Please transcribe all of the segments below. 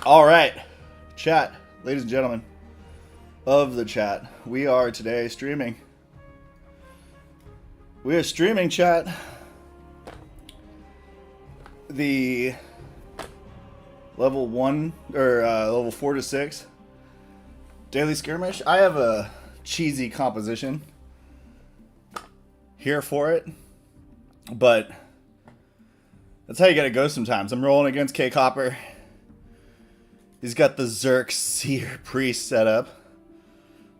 All right, chat, ladies and gentlemen of the chat, we are today streaming. We are streaming, chat, the level 1 or level 4 to 6 daily skirmish. I have a cheesy composition here for it, but that's how you gotta go sometimes. I'm rolling against K Copper. He's got the Zerk Seer Priest set up,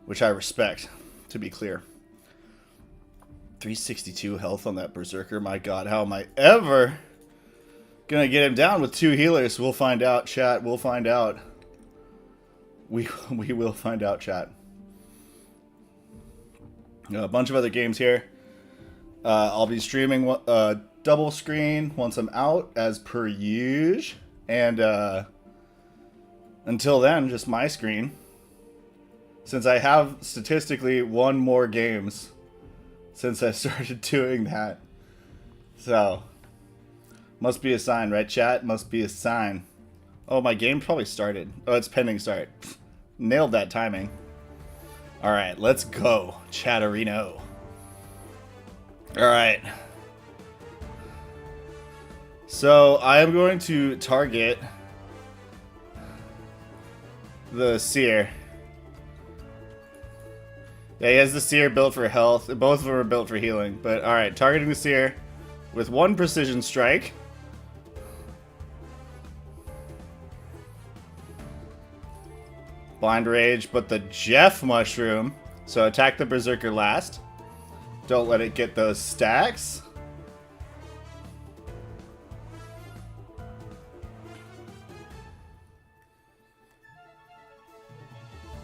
which I respect, to be clear. 362 health on that Berserker. My god, how am I ever gonna get him down with 2 healers? We'll find out, chat. We'll find out. We will find out, chat. A bunch of other games here. I'll be streaming double screen once I'm out, as per usual. And until then, just my screen. Since I have statistically won more games since I started doing that. So, must be a sign, right, chat? Must be a sign. Oh, my game probably started. Oh, it's pending start. Nailed that timing. Alright, let's go, Chatterino. Alright. So, I am going to target the Seer. Yeah, he has the Seer built for health. Both of them are built for healing. But alright, targeting the Seer with 1 precision strike. Blind Rage, but the Jeff Mushroom. So attack the Berserker last. Don't let it get those stacks.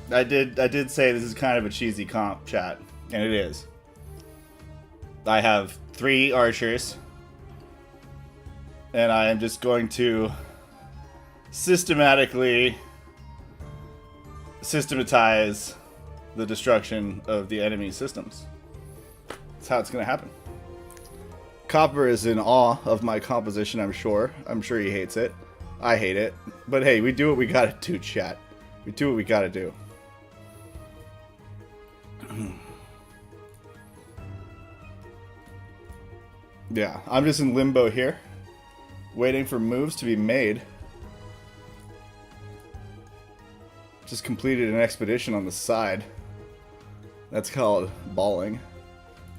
I did say this is kind of a cheesy comp, chat, and it is. I have 3 archers, and I am just going to systematize the destruction of the enemy systems. That's how it's going to happen. Copper is in awe of my composition, I'm sure. I'm sure he hates it. I hate it. But hey, we do what we gotta do, chat. We do what we gotta do. Yeah, I'm just in limbo here, waiting for moves to be made. Just completed an expedition on the side. That's called balling.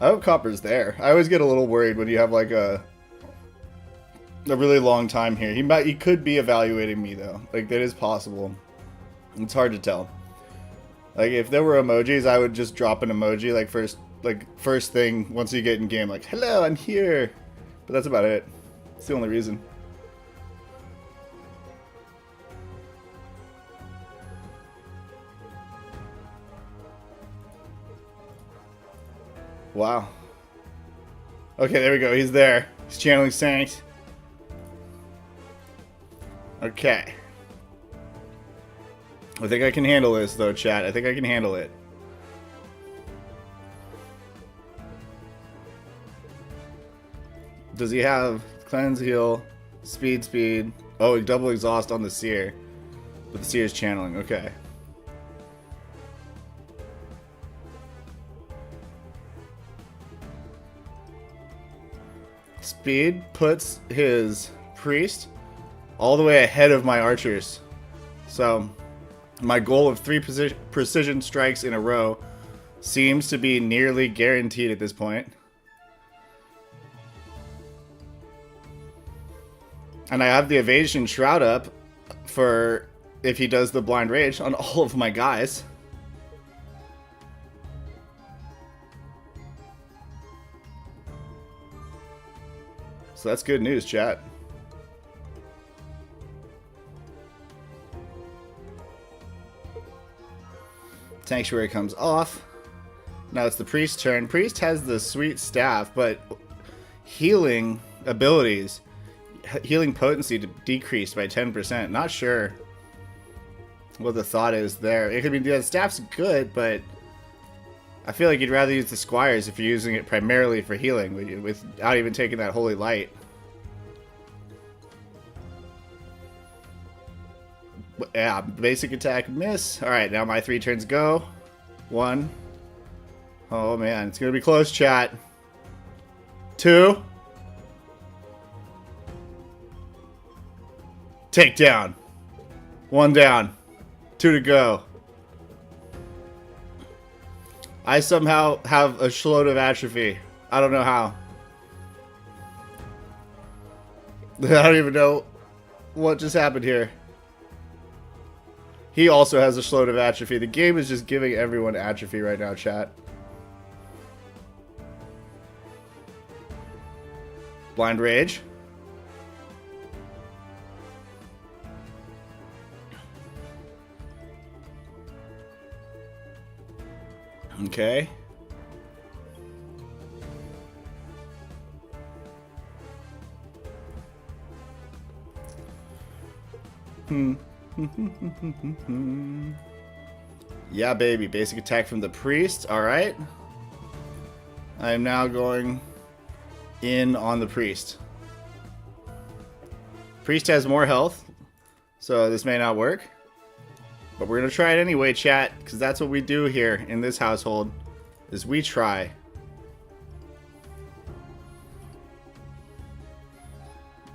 I hope Copper's there. I always get a little worried when you have like a really long time here. He could be evaluating me though. Like, that is possible. It's hard to tell. Like, if there were emojis, I would just drop an emoji first thing once you get in game, like, hello, I'm here. But that's about it. It's the only reason. Wow. Okay, there we go. He's there. He's channeling Saint. Okay. I think I can handle this, though, chat. I think I can handle it. Does he have cleanse, heal, speed? Oh, double exhaust on the Seer. But the Seer's channeling. Okay. Speed puts his priest all the way ahead of my archers. So my goal of 3 precision strikes in a row seems to be nearly guaranteed at this point. And I have the evasion shroud up for if he does the blind rage on all of my guys. So that's good news, chat. Sanctuary comes off. Now it's the priest's turn. Priest has the sweet staff, but healing abilities, healing potency decreased by 10%. Not sure what the thought is there. It could be the staff's good, but I feel like you'd rather use the squires if you're using it primarily for healing, without even taking that holy light. Yeah, basic attack, miss. Alright, now my 3 turns go. 1. Oh man, it's gonna be close, chat. 2. Take down. 1 down. 2 to go. I somehow have a shitload of atrophy. I don't know how. I don't even know what just happened here. He also has a shitload of atrophy. The game is just giving everyone atrophy right now, chat. Blind Rage. Okay. Yeah, baby. Basic attack from the priest. Alright. I am now going in on the priest. Priest has more health, so this may not work. But we're going to try it anyway, chat, because that's what we do here in this household, is we try.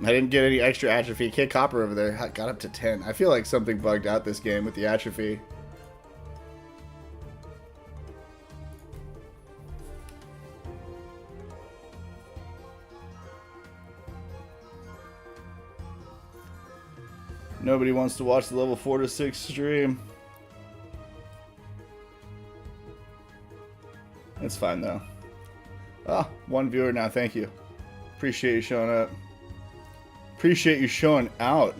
I didn't get any extra atrophy. Kid Copper over there got up to 10. I feel like something bugged out this game with the atrophy. Nobody wants to watch the level 4 to 6 stream. It's fine though. Ah, 1 viewer now, thank you. Appreciate you showing up. Appreciate you showing out.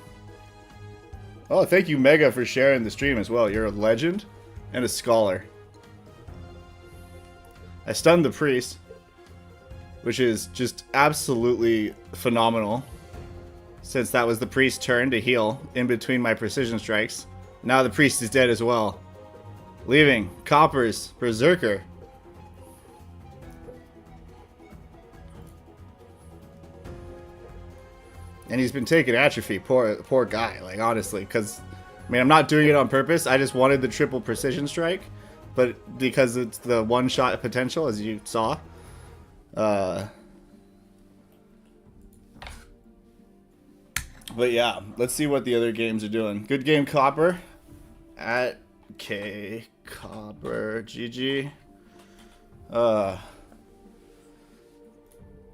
Oh, thank you Mega for sharing the stream as well. You're a legend and a scholar. I stunned the priest, which is just absolutely phenomenal. Since that was the priest's turn to heal in between my precision strikes. Now the priest is dead as well. Leaving Copper's Berserker. And he's been taking atrophy, poor guy, like honestly, because, I mean, I'm not doing it on purpose. I just wanted the triple precision strike, but because it's the one-shot potential, as you saw. But yeah, let's see what the other games are doing. Good game, Copper. At K Copper GG.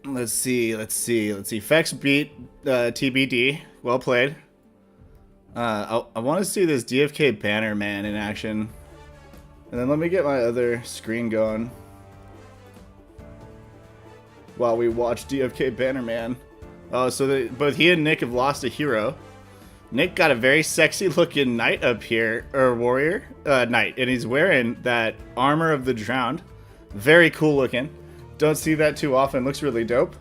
Let's see. Fex beat TBD. Well played. I want to see this DFK Banner Man in action. And then let me get my other screen going while we watch DFK Banner Man. Oh, so both he and Nick have lost a hero. Nick got a very sexy looking knight up here, or warrior, knight, and he's wearing that armor of the drowned. Very cool looking. Don't see that too often. Looks really dope.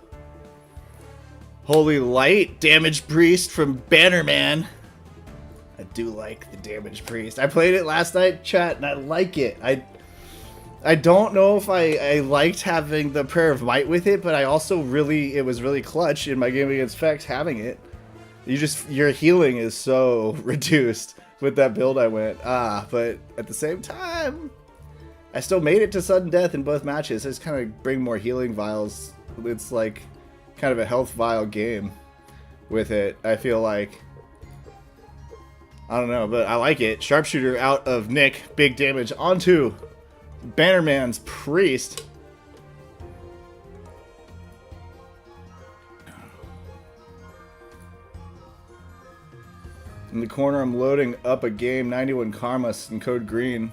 Holy Light, Damage Priest from Bannerman. I do like the Damage Priest. I played it last night, chat, and I like it. I don't know if I liked having the Prayer of Might with it, but I also it was really clutch in my game against Fex having it. Your healing is so reduced with that build I went. But at the same time, I still made it to sudden death in both matches. I just kind of bring more healing vials. It's like kind of a health vial game with it. I feel like, I don't know, but I like it. Sharpshooter out of Nick, big damage onto Bannerman's priest. In the corner, I'm loading up a game, 91 Karmas and code green.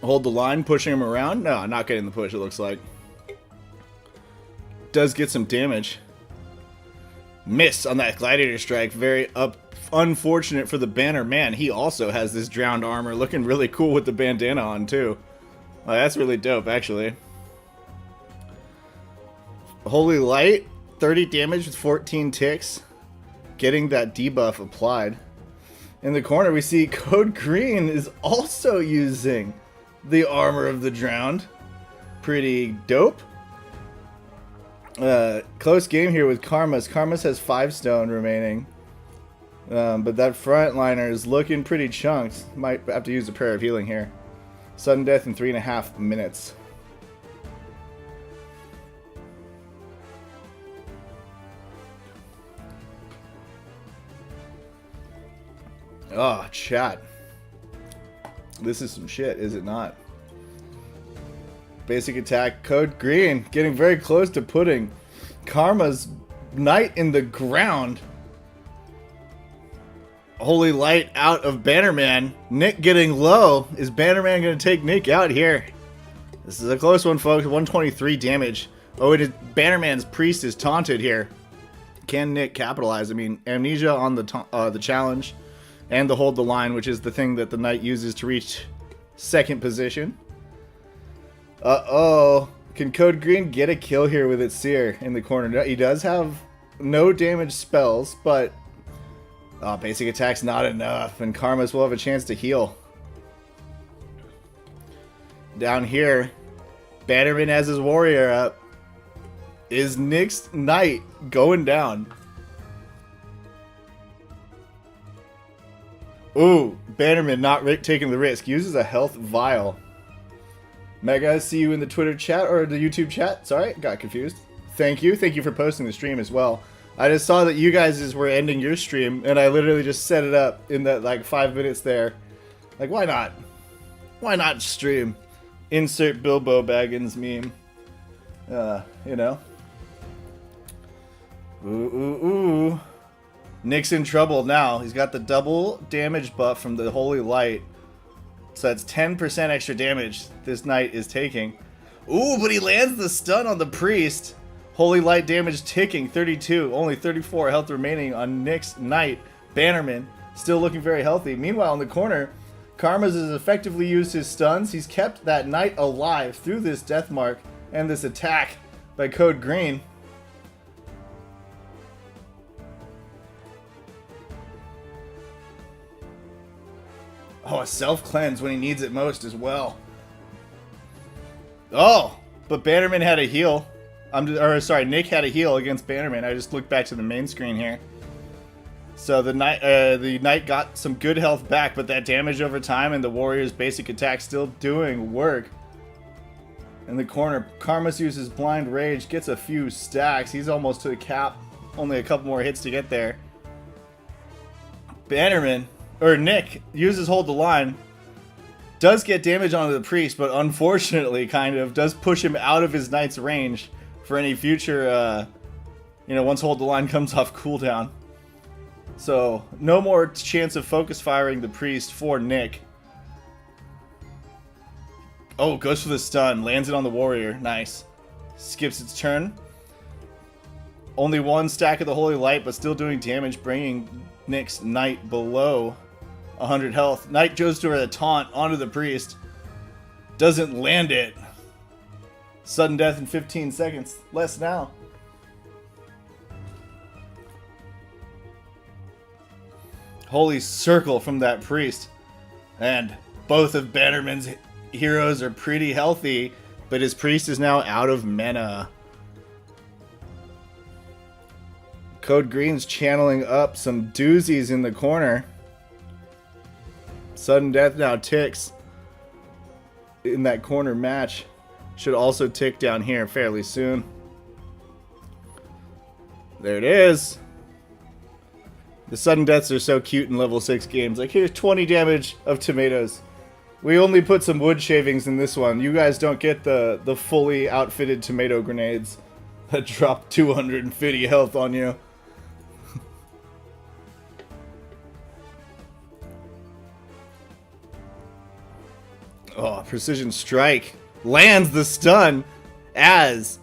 Hold the line, pushing him around. No, not getting the push, it looks like. Does get some damage. Miss on that gladiator strike. Very unfortunate for the Banner Man. He also has this drowned armor, looking really cool with the bandana on too. That's really dope, actually. Holy Light, 30 damage with 14 ticks. Getting that debuff applied. In the corner, we see Code Green is also using the armor of the drowned. pretty dope. Close game here with Karmas. Karmas has 5 stone remaining. But that frontliner is looking pretty chunked. Might have to use a prayer of healing here. Sudden death in 3.5 minutes. Oh, chat. This is some shit, is it not? Basic attack, code green. Getting very close to putting Karma's knight in the ground. Holy light out of Bannerman. Nick getting low. Is Bannerman going to take Nick out here? This is a close one, folks. 123 damage. Oh, it is Bannerman's priest is taunted here. Can Nick capitalize? I mean, amnesia on the challenge. And the hold the line, which is the thing that the knight uses to reach second position. Uh-oh. Can Code Green get a kill here with its Seer in the corner? He does have no damage spells, but basic attack's not enough, and Karmas will have a chance to heal. Down here, Bannerman has his warrior up. Is Nick's knight going down? Ooh, Bannerman not taking the risk. Uses a health vial. Mega, see you in the Twitter chat, or the YouTube chat. Sorry, got confused. Thank you. Thank you for posting the stream as well. I just saw that you guys were ending your stream, and I literally just set it up in that, like, 5 minutes there. Like, why not? Why not stream? Insert Bilbo Baggins meme. You know. Ooh. Nick's in trouble now. He's got the double damage buff from the Holy Light. So that's 10% extra damage this knight is taking. Ooh, but he lands the stun on the priest. Holy Light damage ticking, 32. Only 34 health remaining on Nick's knight. Bannerman, still looking very healthy. Meanwhile, in the corner, Karmas has effectively used his stuns. He's kept that knight alive through this death mark and this attack by Code Green. Oh, a self-cleanse when he needs it most as well. Oh, but Bannerman had a heal. Nick had a heal against Bannerman. I just looked back to the main screen here. So the knight got some good health back, but that damage over time and the warrior's basic attack still doing work. In the corner, Karmas uses blind rage, gets a few stacks. He's almost to the cap. Only a couple more hits to get there. Nick uses hold the line. Does get damage onto the priest, but unfortunately does push him out of his knight's range for any future, once hold the line comes off cooldown. So, no more chance of focus firing the priest for Nick. Oh, goes for the stun. Lands it on the warrior. Nice. Skips its turn. Only one stack of the Holy Light, but still doing damage, bringing Nick's knight below 100 health. Knight goes to a taunt onto the priest. Doesn't land it. Sudden death in 15 seconds. Less now. Holy circle from that priest. And both of Bannerman's heroes are pretty healthy, but his priest is now out of mana. Code Green's channeling up some doozies in the corner. Sudden death now ticks in that corner match. Should also tick down here fairly soon. There it is. The sudden deaths are so cute in level 6 games. Like, here's 20 damage of tomatoes. We only put some wood shavings in this one. You guys don't get the fully outfitted tomato grenades that drop 250 health on you. Oh, precision strike. Lands the stun as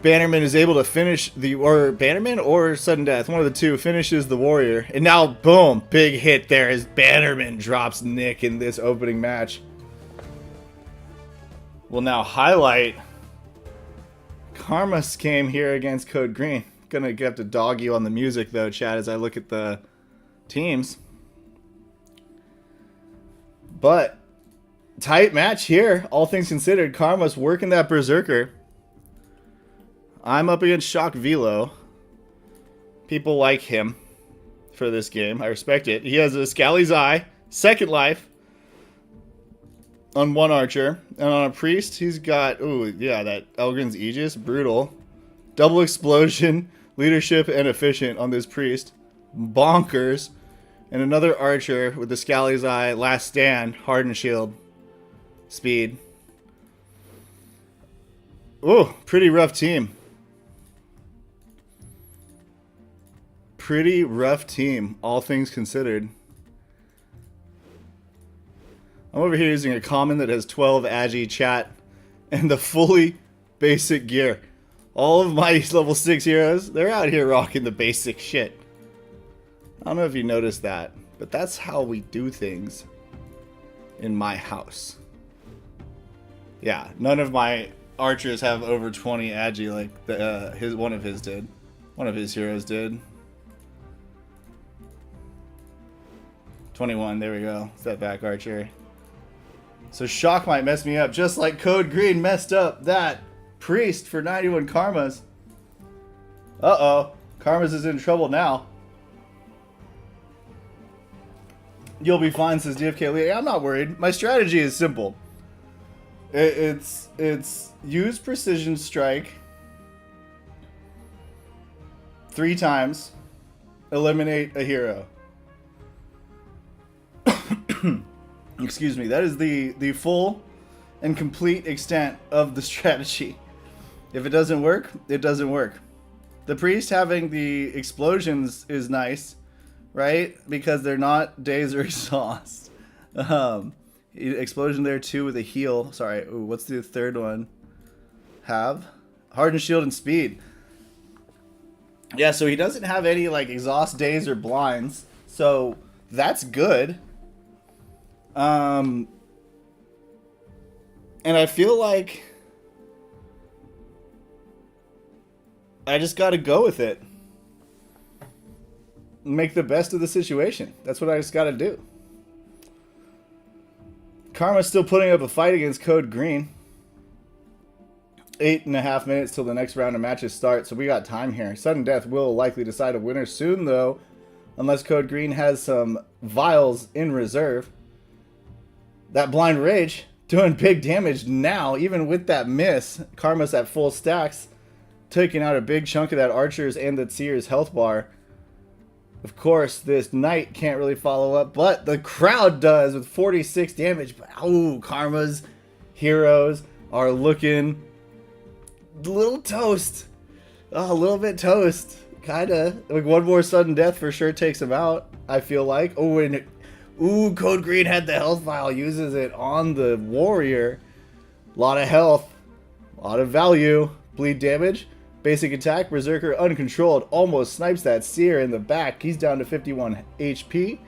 Bannerman is able to finish Bannerman or sudden death, one of the two, finishes the warrior. And now, boom, big hit there as Bannerman drops Nick in this opening match. We'll now highlight Karma's game here against Code Green. Gonna have to dog you on the music though, Chad, as I look at the teams. But Tight match here, all things considered. Karma's working that Berserker. I'm up against Shock Velo. People like him for this game. I respect it. He has a Scally's Eye, second life on one archer. And on a priest, he's got, ooh, yeah, that Elgrin's Aegis. Brutal. Double explosion, leadership, and efficient on this priest. Bonkers. And another archer with the Scally's Eye, last stand, hardened shield. Speed. Ooh, pretty rough team. Pretty rough team, all things considered. I'm over here using a common that has 12 agi chat and the fully basic gear. All of my level 6 heroes, they're out here rocking the basic shit. I don't know if you noticed that, but that's how we do things in my house. Yeah, none of my archers have over 20 agi like one of his did. One of his heroes did. 21, there we go. Step back archer. So Shock might mess me up, just like Code Green messed up that priest for 91 karmas. Uh-oh. Karmas is in trouble now. You'll be fine, says DFK Elite. I'm not worried. My strategy is simple. It's use precision strike 3 times, eliminate a hero. Excuse me. That is the full and complete extent of the strategy. If it doesn't work, it doesn't work. The priest having the explosions is nice, right? Because they're not daze or exhaust. Explosion there too with a heal. Sorry, ooh, what's the third one? Have? Hardened shield and speed. Yeah, so he doesn't have any like exhaust, daze, or blinds. So that's good. And I feel like I just gotta go with it. Make the best of the situation. That's what I just gotta do. Karma's still putting up a fight against Code Green. 8.5 minutes till the next round of matches start, so we got time here. Sudden death will likely decide a winner soon, though, unless Code Green has some vials in reserve. That Blind Rage doing big damage now, even with that miss. Karma's at full stacks, taking out a big chunk of that Archer's and the Seer's health bar. Of course, this Knight can't really follow up, but the crowd does with 46 damage. Oh, Karma's heroes are looking a little toast. Oh, a little bit toast. Kinda. Like one more sudden death for sure takes him out, I feel like. Oh, and ooh, Code Green had the health vial. Uses it on the warrior. A lot of health. A lot of value. Bleed damage. Basic attack, Berserker uncontrolled, almost snipes that Seer in the back. He's down to 51 HP.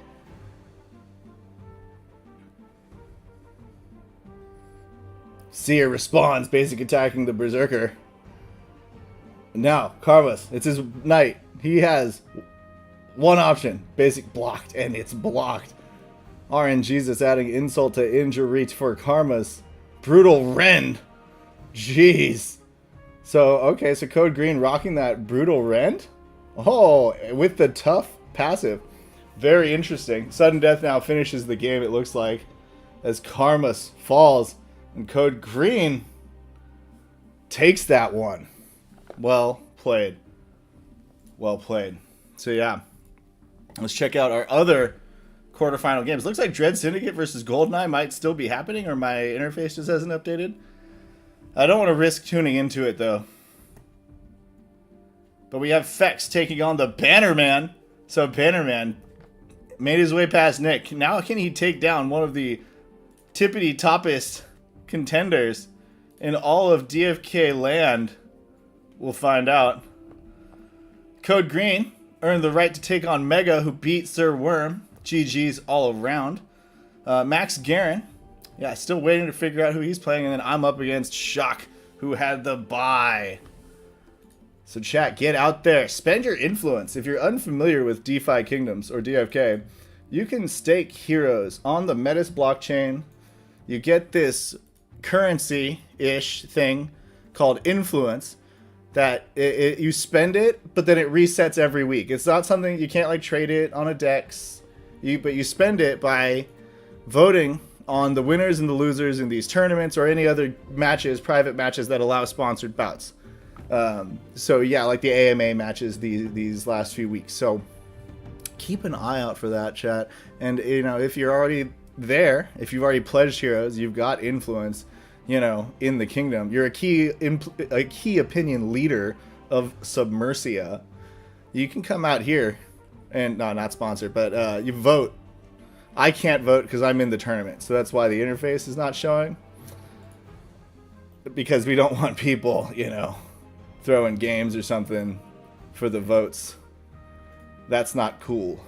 Seer responds, basic attacking the Berserker. Now, Karmas, it's his Knight. He has one option, basic blocked, and it's blocked. RNGesus adding insult to injury for Karmas. Brutal Rend. Jeez. So, okay, so Code Green rocking that Brutal Rend? Oh, with the tough passive. Very interesting. Sudden Death now finishes the game, it looks like, as Karmas falls. And Code Green takes that one. Well played. Well played. So, yeah. Let's check out our other quarterfinal games. Looks like Dread Syndicate versus Goldeneye might still be happening, or my interface just hasn't updated. I don't want to risk tuning into it, though. But we have Fex taking on the Bannerman. So Bannerman made his way past Nick. Now can he take down one of the tippity-toppest contenders in all of DFK land? We'll find out. Code Green earned the right to take on Mega, who beat Sir Worm. GG's all around. Max Garen. Yeah, still waiting to figure out who he's playing. And then I'm up against Shock, who had the bye. So chat, get out there. Spend your influence. If you're unfamiliar with DeFi Kingdoms or DFK, you can stake heroes on the Metis blockchain you get this currency-ish thing called influence that you spend it, but then it resets every week. It's not something you can't like trade it on a DEX, but you spend it by voting on the winners and the losers in these tournaments or any other matches, private matches that allow sponsored bouts. So yeah, like the AMA matches these last few weeks. So keep an eye out for that, chat. And you know, if you're already there, if you've already pledged heroes, you've got influence, you know, in the kingdom. You're a key opinion leader of Submersia. You can come out here and not sponsored, but you vote. I can't vote because I'm in the tournament, so that's why the interface is not showing. Because we don't want people, you know, throwing games or something for the votes. That's not cool.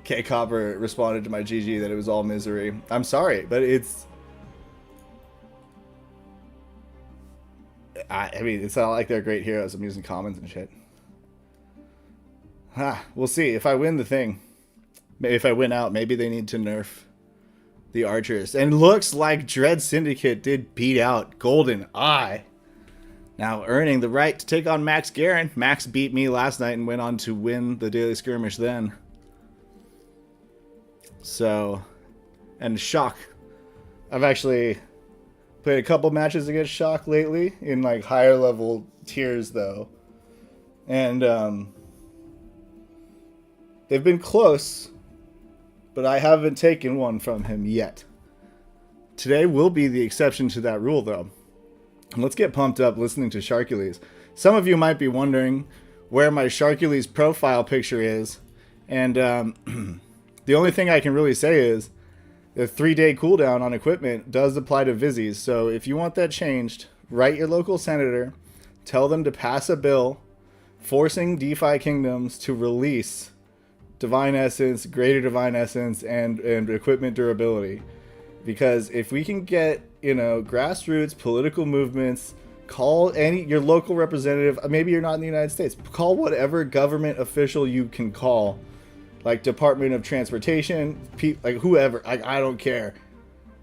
K Copper responded to my GG that it was all misery. I'm sorry, but it's... I mean, it's not like they're great heroes. I'm using commons and shit. We'll see. If I win the thing, maybe if I win out, maybe they need to nerf the archers. And looks like Dread Syndicate did beat out Golden Eye, now earning the right to take on Max Garen. Max beat me last night and went on to win the daily skirmish then. So, and Shock. I've actually played a couple matches against Shock lately in like higher level tiers though. And they've been close, but I haven't taken one from him yet. Today will be the exception to that rule though. Let's get pumped up listening to Sharkules. Some of you might be wondering where my Sharkules profile picture is, and the only thing I can really say is the 3-day cooldown on equipment does apply to Vizzies. So if you want that changed, write your local senator, tell them to pass a bill forcing DeFi Kingdoms to release Divine Essence, Greater Divine Essence, and equipment durability. Because if we can get, you know, grassroots political movements, call your local representative, maybe you're not in the United States, call whatever government official you can call, like Department of Transportation, like whoever, I don't care.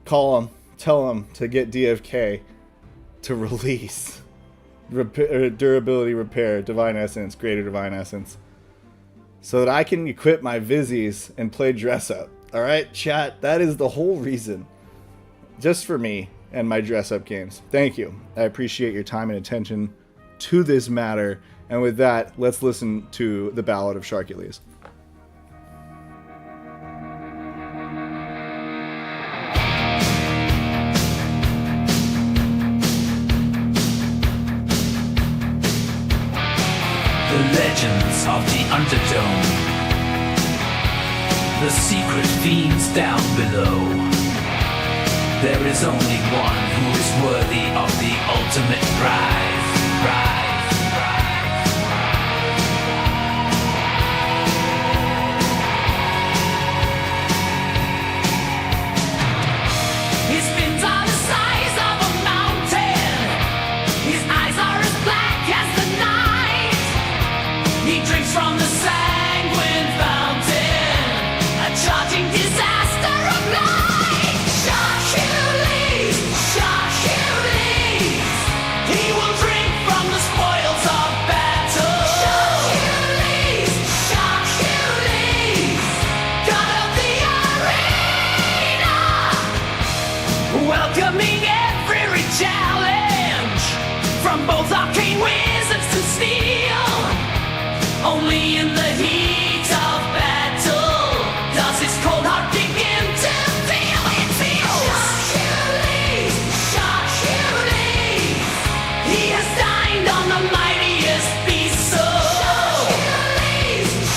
Call them, tell them to get DFK to release durability repair, Divine Essence, Greater Divine Essence, so that I can equip my Vizzies and play dress up. All right, chat, that is the whole reason. Just for me and my dress up games. Thank you. I appreciate your time and attention to this matter. And with that, let's listen to the Ballad of Sharkules. The legends of the Underdome, the secret fiends down below. There is only one who is worthy of the ultimate prize. His fins are the size of a mountain. His eyes are as black as the night. He drinks from the sanguine fountain, a charging disaster of light. He will drink from the spoils of battle. Sharkules, God of the arena, welcoming every challenge from both arcane wizards to steel. Only in the heat of battle does his cold heart begin to feel. It feels Sharkules. He has dined on the mightiest beast, so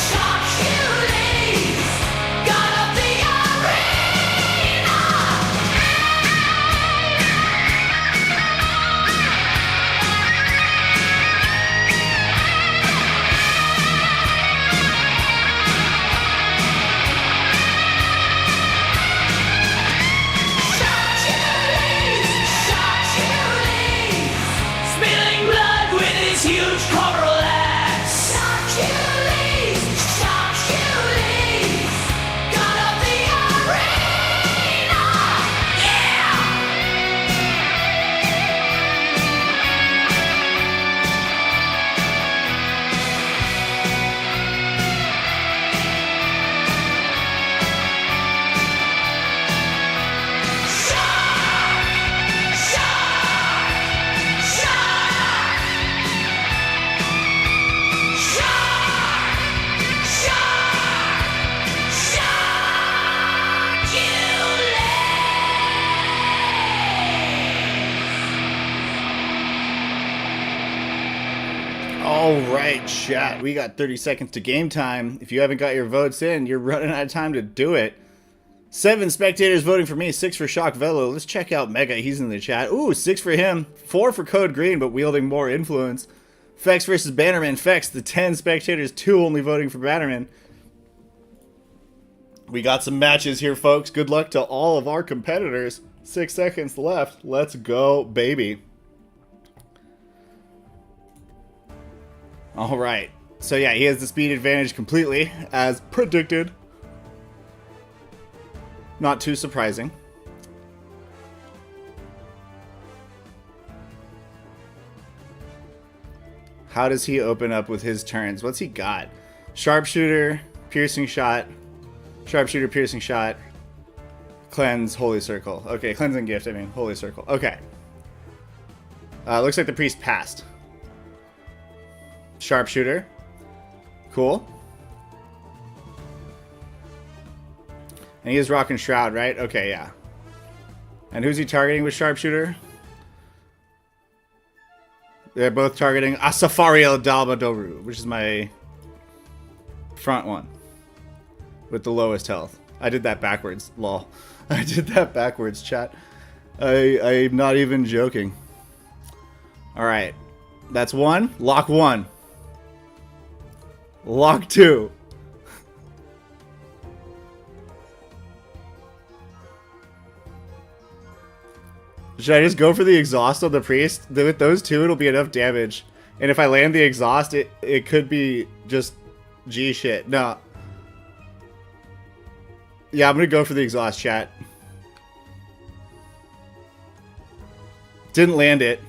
Sharkules, God of the arena. All right, chat. We got 30 seconds to game time. If you haven't got your votes in, you're running out of time to do it. 7 spectators voting for me, 6 for Shock Velo. Let's check out Mega. He's in the chat. Ooh, 6 for him. 4 for Code Green, but wielding more influence. Fex versus Bannerman. Fex, the 10 spectators, 2 only voting for Bannerman. We got some matches here, folks. Good luck to all of our competitors. 6 seconds left. Let's go, baby. All right. So, yeah, he has the speed advantage completely, as predicted. Not too surprising. How does he open up with his turns? What's he got? Sharpshooter, piercing shot, sharpshooter, piercing shot, cleanse, holy circle. Okay, cleansing gift, I mean, holy circle. Okay. Looks like the priest passed. Sharpshooter. Cool. And he is rocking Shroud, right? Okay, yeah. And who's he targeting with Sharpshooter? They're both targeting Asafariel Dalbadoru, which is my front one. With the lowest health. I did that backwards, lol. I did that backwards, chat. I'm not even joking. Alright. That's 1. Lock 1. Lock 2. Should I just go for the exhaust on the priest? With those 2, it'll be enough damage. And if I land the exhaust, it could be just G shit. No. Yeah, I'm gonna go for the exhaust, chat. Didn't land it.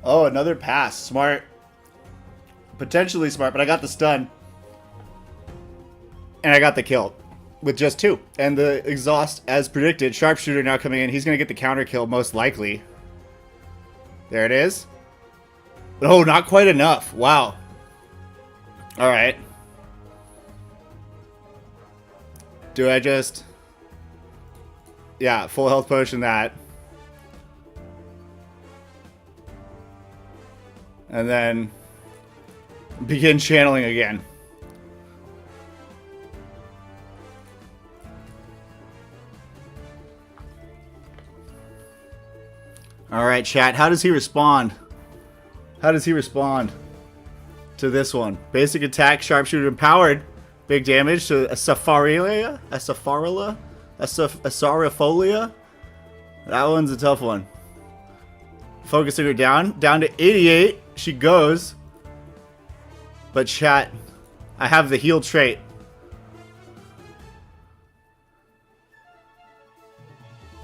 Oh, another pass. Smart. Potentially smart, but I got the stun. And I got the kill. With just 2. And the exhaust, as predicted, Sharpshooter now coming in. He's going to get the counter kill, most likely. There it is. Oh, not quite enough. Wow. Alright. Do I just... Yeah, full health potion that. And then begin channeling again. Alright, chat. How does he respond? How does he respond to this one? Basic attack, sharpshooter empowered. Big damage to a Safarilia? A Safarila? A Sarifolia? That one's a tough one. Focusing her down. Down to 88. She goes. But chat, I have the heal trait.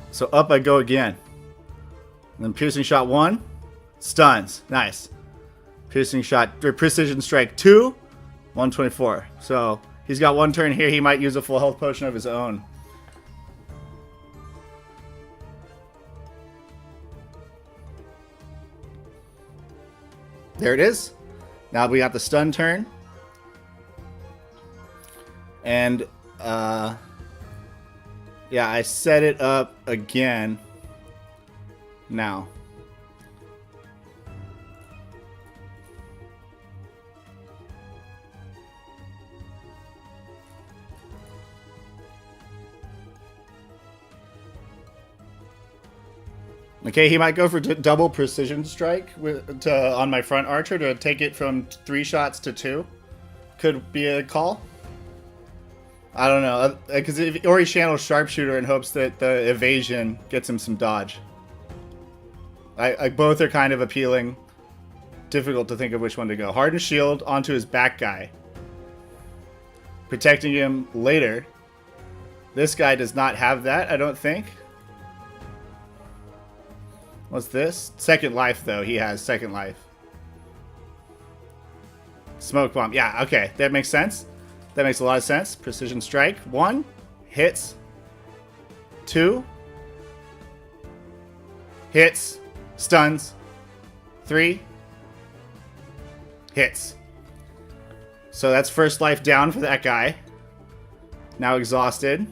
So up I go again. And then piercing shot 1. Stuns. Nice. Piercing shot, or precision strike 2. 124. So he's got 1 turn here. He might use a full health potion of his own. There it is. Now we got the stun turn. And, yeah, I set it up again. Now. Okay, he might go for double precision strike on my front archer to take it from 3 shots to 2. Could be a call. I don't know, because or he channels sharpshooter and hopes that the evasion gets him some dodge. I both are kind of appealing. Difficult to think of which one to go. Hardened shield onto his back guy, protecting him later. This guy does not have that, I don't think. What's this? Second life, though. He has second life. Smoke bomb. Yeah, okay. That makes sense. That makes a lot of sense. Precision strike. 1. Hits. 2. Hits. Stuns. 3. Hits. So that's first life down for that guy. Now exhausted.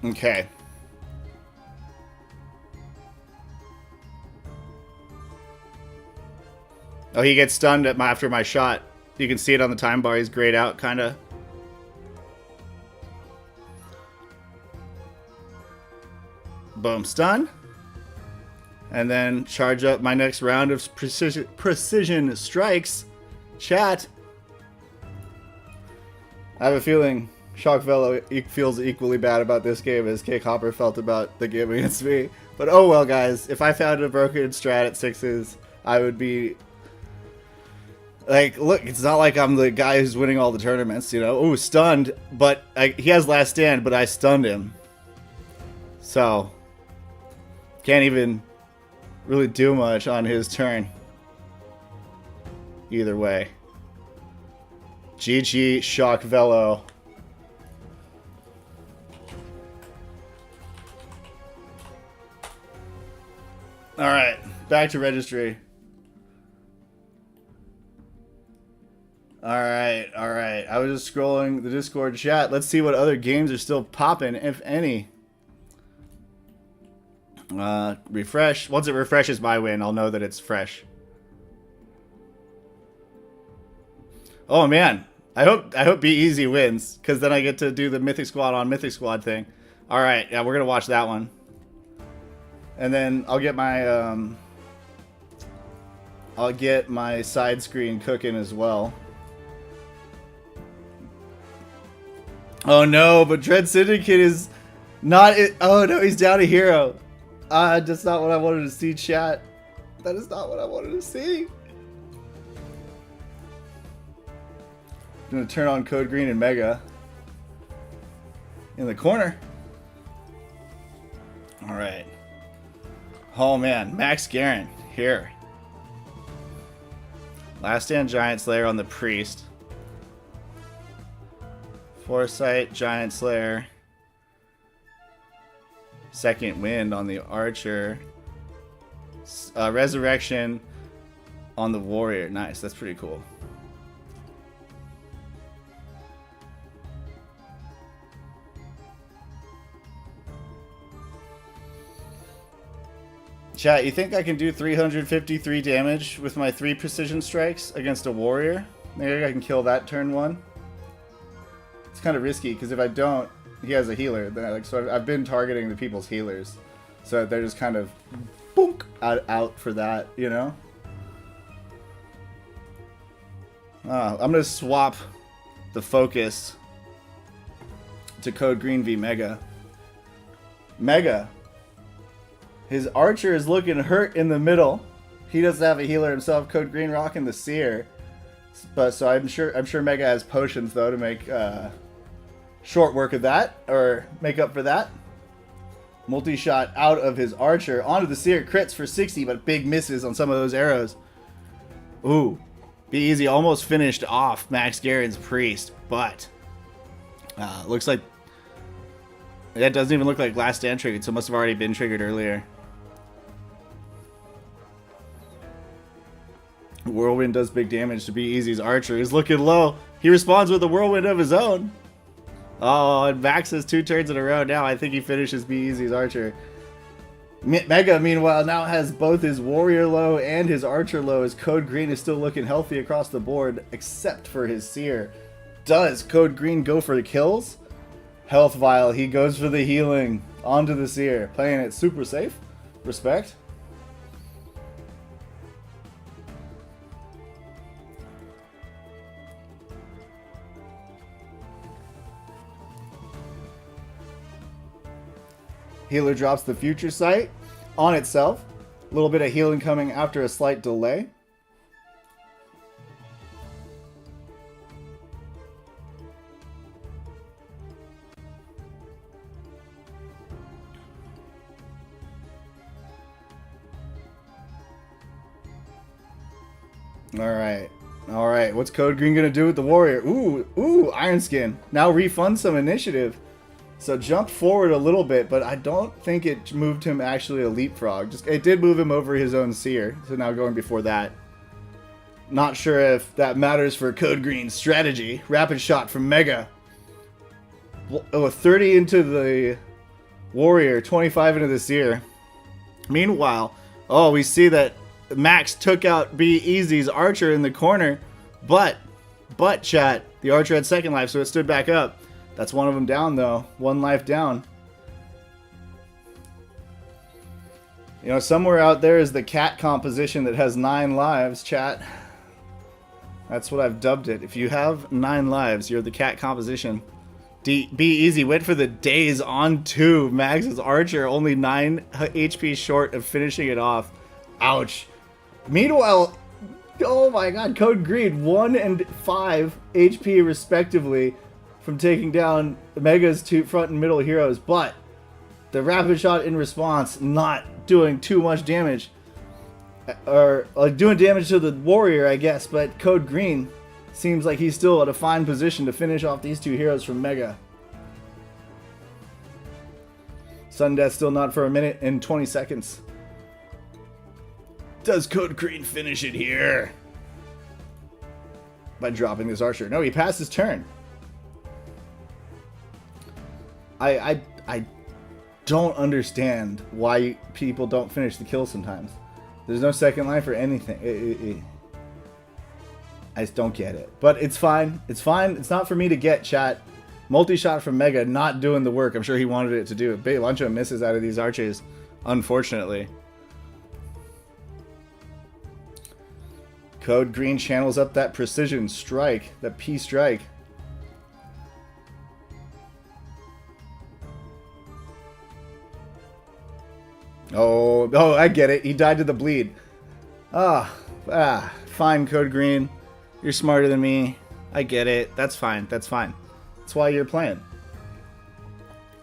Okay. Oh, he gets stunned after my shot. You can see it on the time bar. He's grayed out, kind of. Boom, stun. And then charge up my next round of precision strikes. Chat. I have a feeling Shockvello feels equally bad about this game as Cake Hopper felt about the game against me. But oh well, guys. If I found a broken strat at 6s, I would be... Like, look, it's not like I'm the guy who's winning all the tournaments, you know? Ooh, stunned, but he has last stand, but I stunned him. So, can't even really do much on his turn. Either way. GG Shockvello. Alright, back to registry. Alright. I was just scrolling the Discord chat. Let's see what other games are still popping, if any. Refresh. Once it refreshes my win, I'll know that it's fresh. Oh man. I hope Be Easy wins, because then I get to do the Mythic Squad on Mythic Squad thing. Alright, yeah, we're gonna watch that one. And then I'll get my side screen cooking as well. Oh no, but Dread Syndicate is not it. Oh no, he's down a hero. That's not what I wanted to see, chat. That is not what I wanted to see. I'm gonna turn on Code Green and Mega in the corner. All right. Oh man, Max Garen here. Last Stand Giant Slayer on the Priest. Foresight, Giant Slayer. Second Wind on the Archer. Resurrection on the Warrior. Nice, that's pretty cool. Chat, you think I can do 353 damage with my 3 precision strikes against a Warrior? Maybe I can kill that turn 1. It's kind of risky, because if I don't, he has a healer. So I've been targeting the people's healers. So they're just kind of boonk out for that, you know? I'm going to swap the focus to Code Green v Mega. Mega. His Archer is looking hurt in the middle. He doesn't have a healer himself. Code Green rocking the Seer. But so I'm sure Mega has potions though to make short work of that, or make up for that. Multi-shot out of his Archer onto the Seer, crits for 60, but big misses on some of those arrows. Ooh, Be Easy almost finished off Max Garen's Priest, but looks like that doesn't even look like last stand triggered, so it must have already been triggered earlier. Whirlwind does big damage to Be Easy's Archer. He's looking low. He responds with a Whirlwind of his own. Oh, and Max has 2 turns in a row now. I think he finishes Be Easy's Archer. Mega, meanwhile, now has both his Warrior low and his Archer low, as Code Green is still looking healthy across the board, except for his Seer. Does Code Green go for the kills? Health Vial, he goes for the healing onto the Seer. Playing it super safe. Respect. Healer drops the Future Sight on itself. A little bit of healing coming after a slight delay. Alright. Alright, what's Code Green gonna do with the warrior? Ooh, Iron Skin. Now refund some initiative. So jumped forward a little bit, but I don't think it moved him actually a leapfrog. Just it did move him over his own seer. So now going before that. Not sure if that matters for Code Green's strategy. Rapid shot from Mega. Oh, 30 into the warrior, 25 into the seer. Meanwhile, oh, we see that Max took out Be Easy's archer in the corner, but chat, the archer had second life, so it stood back up. That's one of them down though. One life down. You know, somewhere out there is the cat composition that has 9 lives, chat. That's what I've dubbed it. If you have 9 lives, you're the cat composition. Be Easy went for the days on 2. Max's archer only 9 HP short of finishing it off. Ouch. Meanwhile, oh my god, Code Green 1 and 5 HP respectively from taking down Mega's 2 front and middle heroes, but the rapid shot in response not doing too much damage. Or like doing damage to the warrior, I guess, but Code Green seems like he's still at a fine position to finish off these 2 heroes from Mega. Sudden death still not for a minute and 20 seconds. Does Code Green finish it here? By dropping this archer. No, he passed his turn. I don't understand why people don't finish the kill sometimes. There's no second life or anything. I just don't get it. But it's fine. It's fine. It's not for me to get, chat. Multi-shot from Mega not doing the work I'm sure he wanted it to do. Big bunch of misses out of these archers, unfortunately. Code Green channels up that precision strike, that P strike. Oh, I get it. He died to the bleed. Fine, Code Green. You're smarter than me. I get it. That's fine. That's fine. That's why you're playing.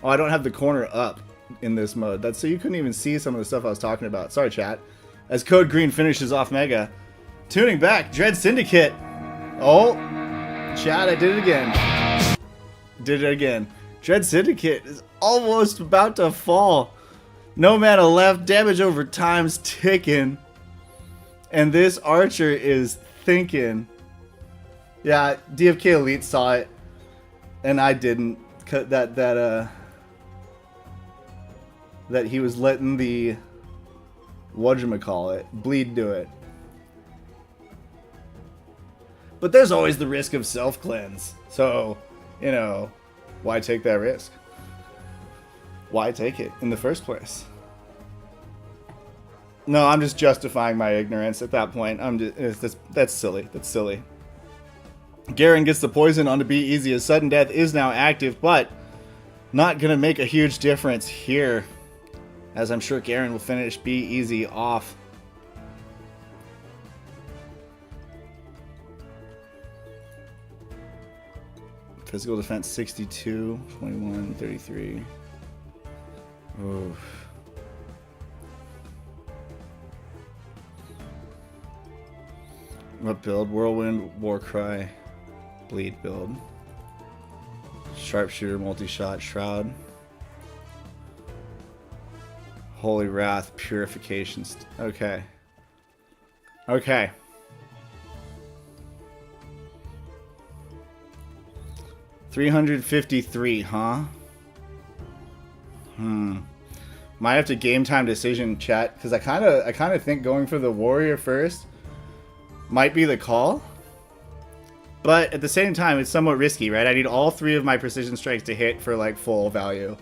Oh, I don't have the corner up in this mode. That's so you couldn't even see some of the stuff I was talking about. Sorry, chat. As Code Green finishes off Mega. Tuning back, Dread Syndicate. Oh, chat, I did it again. Did it again. Dread Syndicate is almost about to fall. No mana left, damage over time's ticking. And this archer is thinking. Yeah, DFK Elite saw it. And I didn't. That he was letting the whatchamacallit bleed do it. But there's always the risk of self-cleanse. So, you know, why take that risk? Why take it in the first place? No, I'm just justifying my ignorance at that point. That's silly. That's silly. Garen gets the poison onto Be Easy. His sudden death is now active, but not going to make a huge difference here. As I'm sure Garen will finish Be Easy off. Physical defense 62, 21, 33. Oof. What build? Whirlwind, Warcry, Bleed build. Sharpshooter, multi-shot, Shroud. Holy Wrath, Purification. Okay. Okay. $353, huh? Might have to game time decision, chat, because I kind of think going for the warrior first might be the call. But at the same time, it's somewhat risky, right? I need all 3 of my precision strikes to hit for like full value.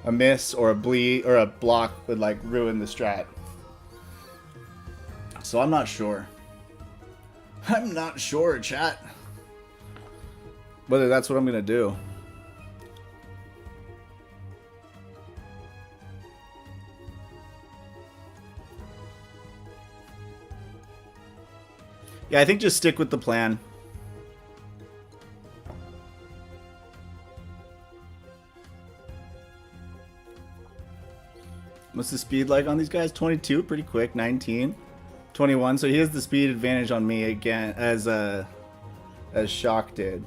A miss or a bleed or a block would like ruin the strat. So I'm not sure. I'm not sure, chat. Whether that's what I'm gonna do. Yeah, I think just stick with the plan. What's the speed like on these guys? 22, pretty quick. 19. 21. So he has the speed advantage on me again, as Shock did.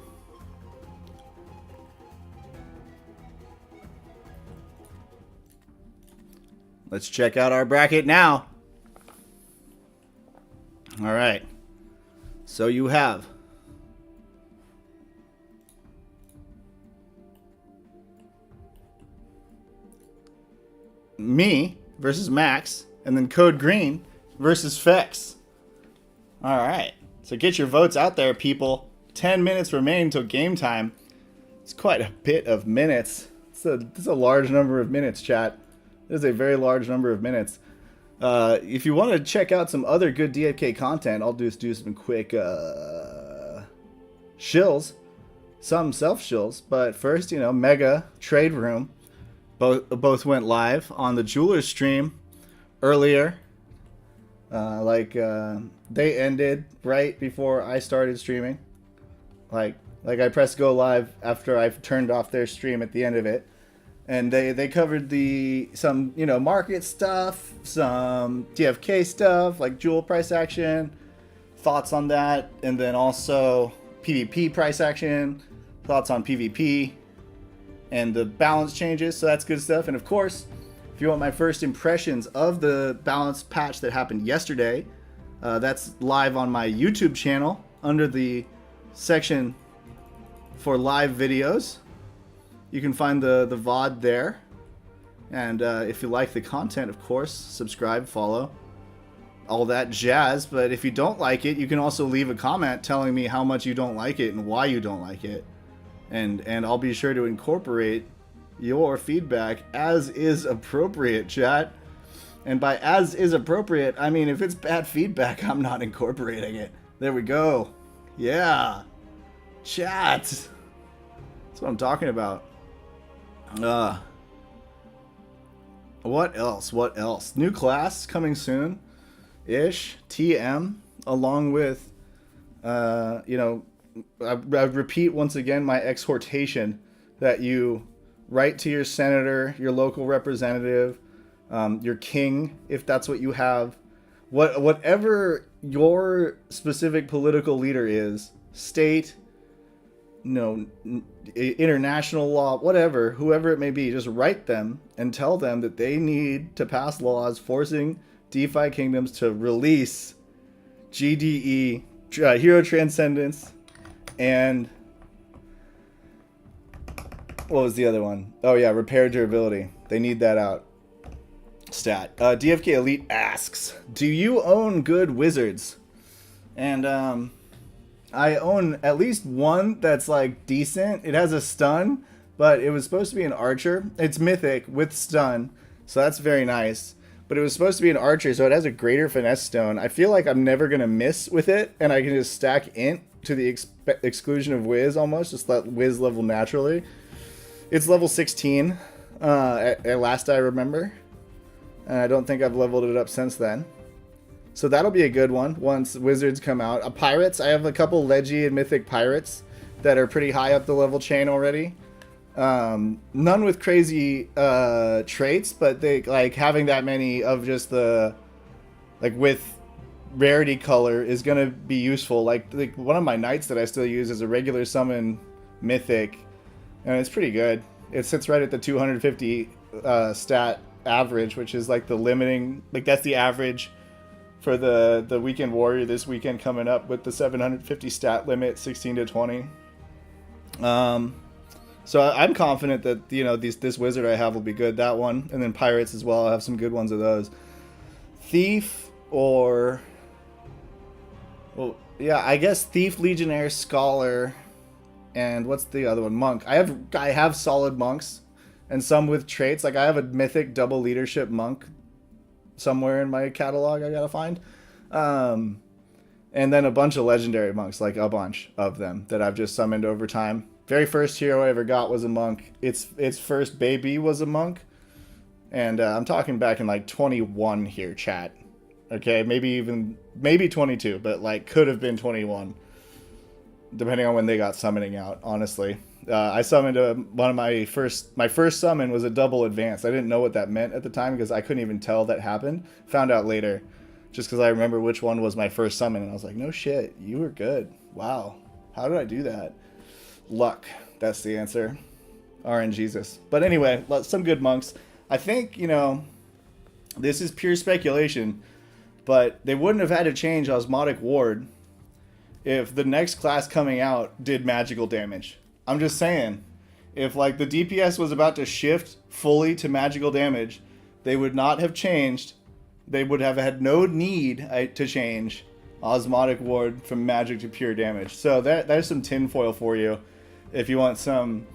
Let's check out our bracket now. All right. So you have me versus Max, and then Code Green versus Fex. All right. So get your votes out there, people. 10 minutes remain till game time. It's quite a bit of minutes. It's a large number of minutes, chat. There's a very large number of minutes. If you want to check out some other good DFK content, I'll just do some quick shills, some self shills. But first, you know, Mega Trade Room both went live on the Jeweler's stream earlier. They ended right before I started streaming. Like I pressed go live after I turned off their stream at the end of it. And they covered some market stuff, some DFK stuff, like jewel price action, thoughts on that, and then also PvP price action, thoughts on PvP, and the balance changes. So that's good stuff. And of course, if you want my first impressions of the balance patch that happened yesterday, that's live on my YouTube channel under the section for live videos. You can find the VOD there. And if you like the content, of course, subscribe, follow, all that jazz. But if you don't like it, you can also leave a comment telling me how much you don't like it and why you don't like it. And I'll be sure to incorporate your feedback as is appropriate, chat. And by as is appropriate, I mean if it's bad feedback, I'm not incorporating it. There we go. Yeah. Chat. That's what I'm talking about. What else? New class coming soon ish. TM, along with I repeat once again my exhortation that you write to your senator, your local representative, your king, if that's what you have, whatever your specific political leader is, state, international law, whatever, whoever it may be, just write them and tell them that they need to pass laws forcing DeFi Kingdoms to release GDE, Hero Transcendence, and what was the other one? Oh yeah, Repair Durability. They need that out. Stat. DFK Elite asks, do you own good wizards? And I own at least one that's like decent. It has a stun, but it was supposed to be an archer. It's mythic with stun, so that's very nice. But it was supposed to be an archer, so it has a greater finesse stone. I feel like I'm never going to miss with it, and I can just stack int to the exclusion of whiz almost, just let whiz level naturally. It's level 16 at last I remember, and I don't think I've leveled it up since then. So that'll be a good one once wizards come out. Pirates, I have a couple Legi and Mythic pirates that are pretty high up the level chain already. None with crazy traits, but they like having that many of just the with rarity color is gonna be useful. Like one of my knights that I still use is a regular summon Mythic, and it's pretty good. It sits right at the 250 stat average, which is like the limiting, that's the average for the Weekend Warrior this weekend coming up with the 750 stat limit, 16 to 20. So I'm confident that this wizard I have will be good. That one, and then pirates as well. I have some good ones of those. Thief or I guess Thief, Legionnaire, Scholar, and what's the other one? Monk. I have solid monks, and some with traits. Like I have a mythic double leadership monk somewhere in my catalog I gotta find. And then a bunch of legendary monks, like a bunch of them that I've just summoned over time. Very first hero I ever got was a monk. Its first baby was a monk. And I'm talking back in like 21 here, chat. Okay, maybe 22, but could have been 21. Depending on when they got summoning out, honestly. I summoned one of my first summon was a double advance. I didn't know what that meant at the time because I couldn't even tell that happened. Found out later. just because I remember which one was my first summon, and I was like, no shit, you were good. Wow, how did I do that? Luck, that's the answer. RNGesus. But anyway, some good monks. I think, you know, this is pure speculation, but they wouldn't have had to change Osmotic Ward if the next class coming out did magical damage. I'm just saying, if like the DPS was about to shift fully to magical damage, they would not have changed. They would have had no need to change Osmotic Ward from magic to pure damage. So there's some tinfoil for you if you want some,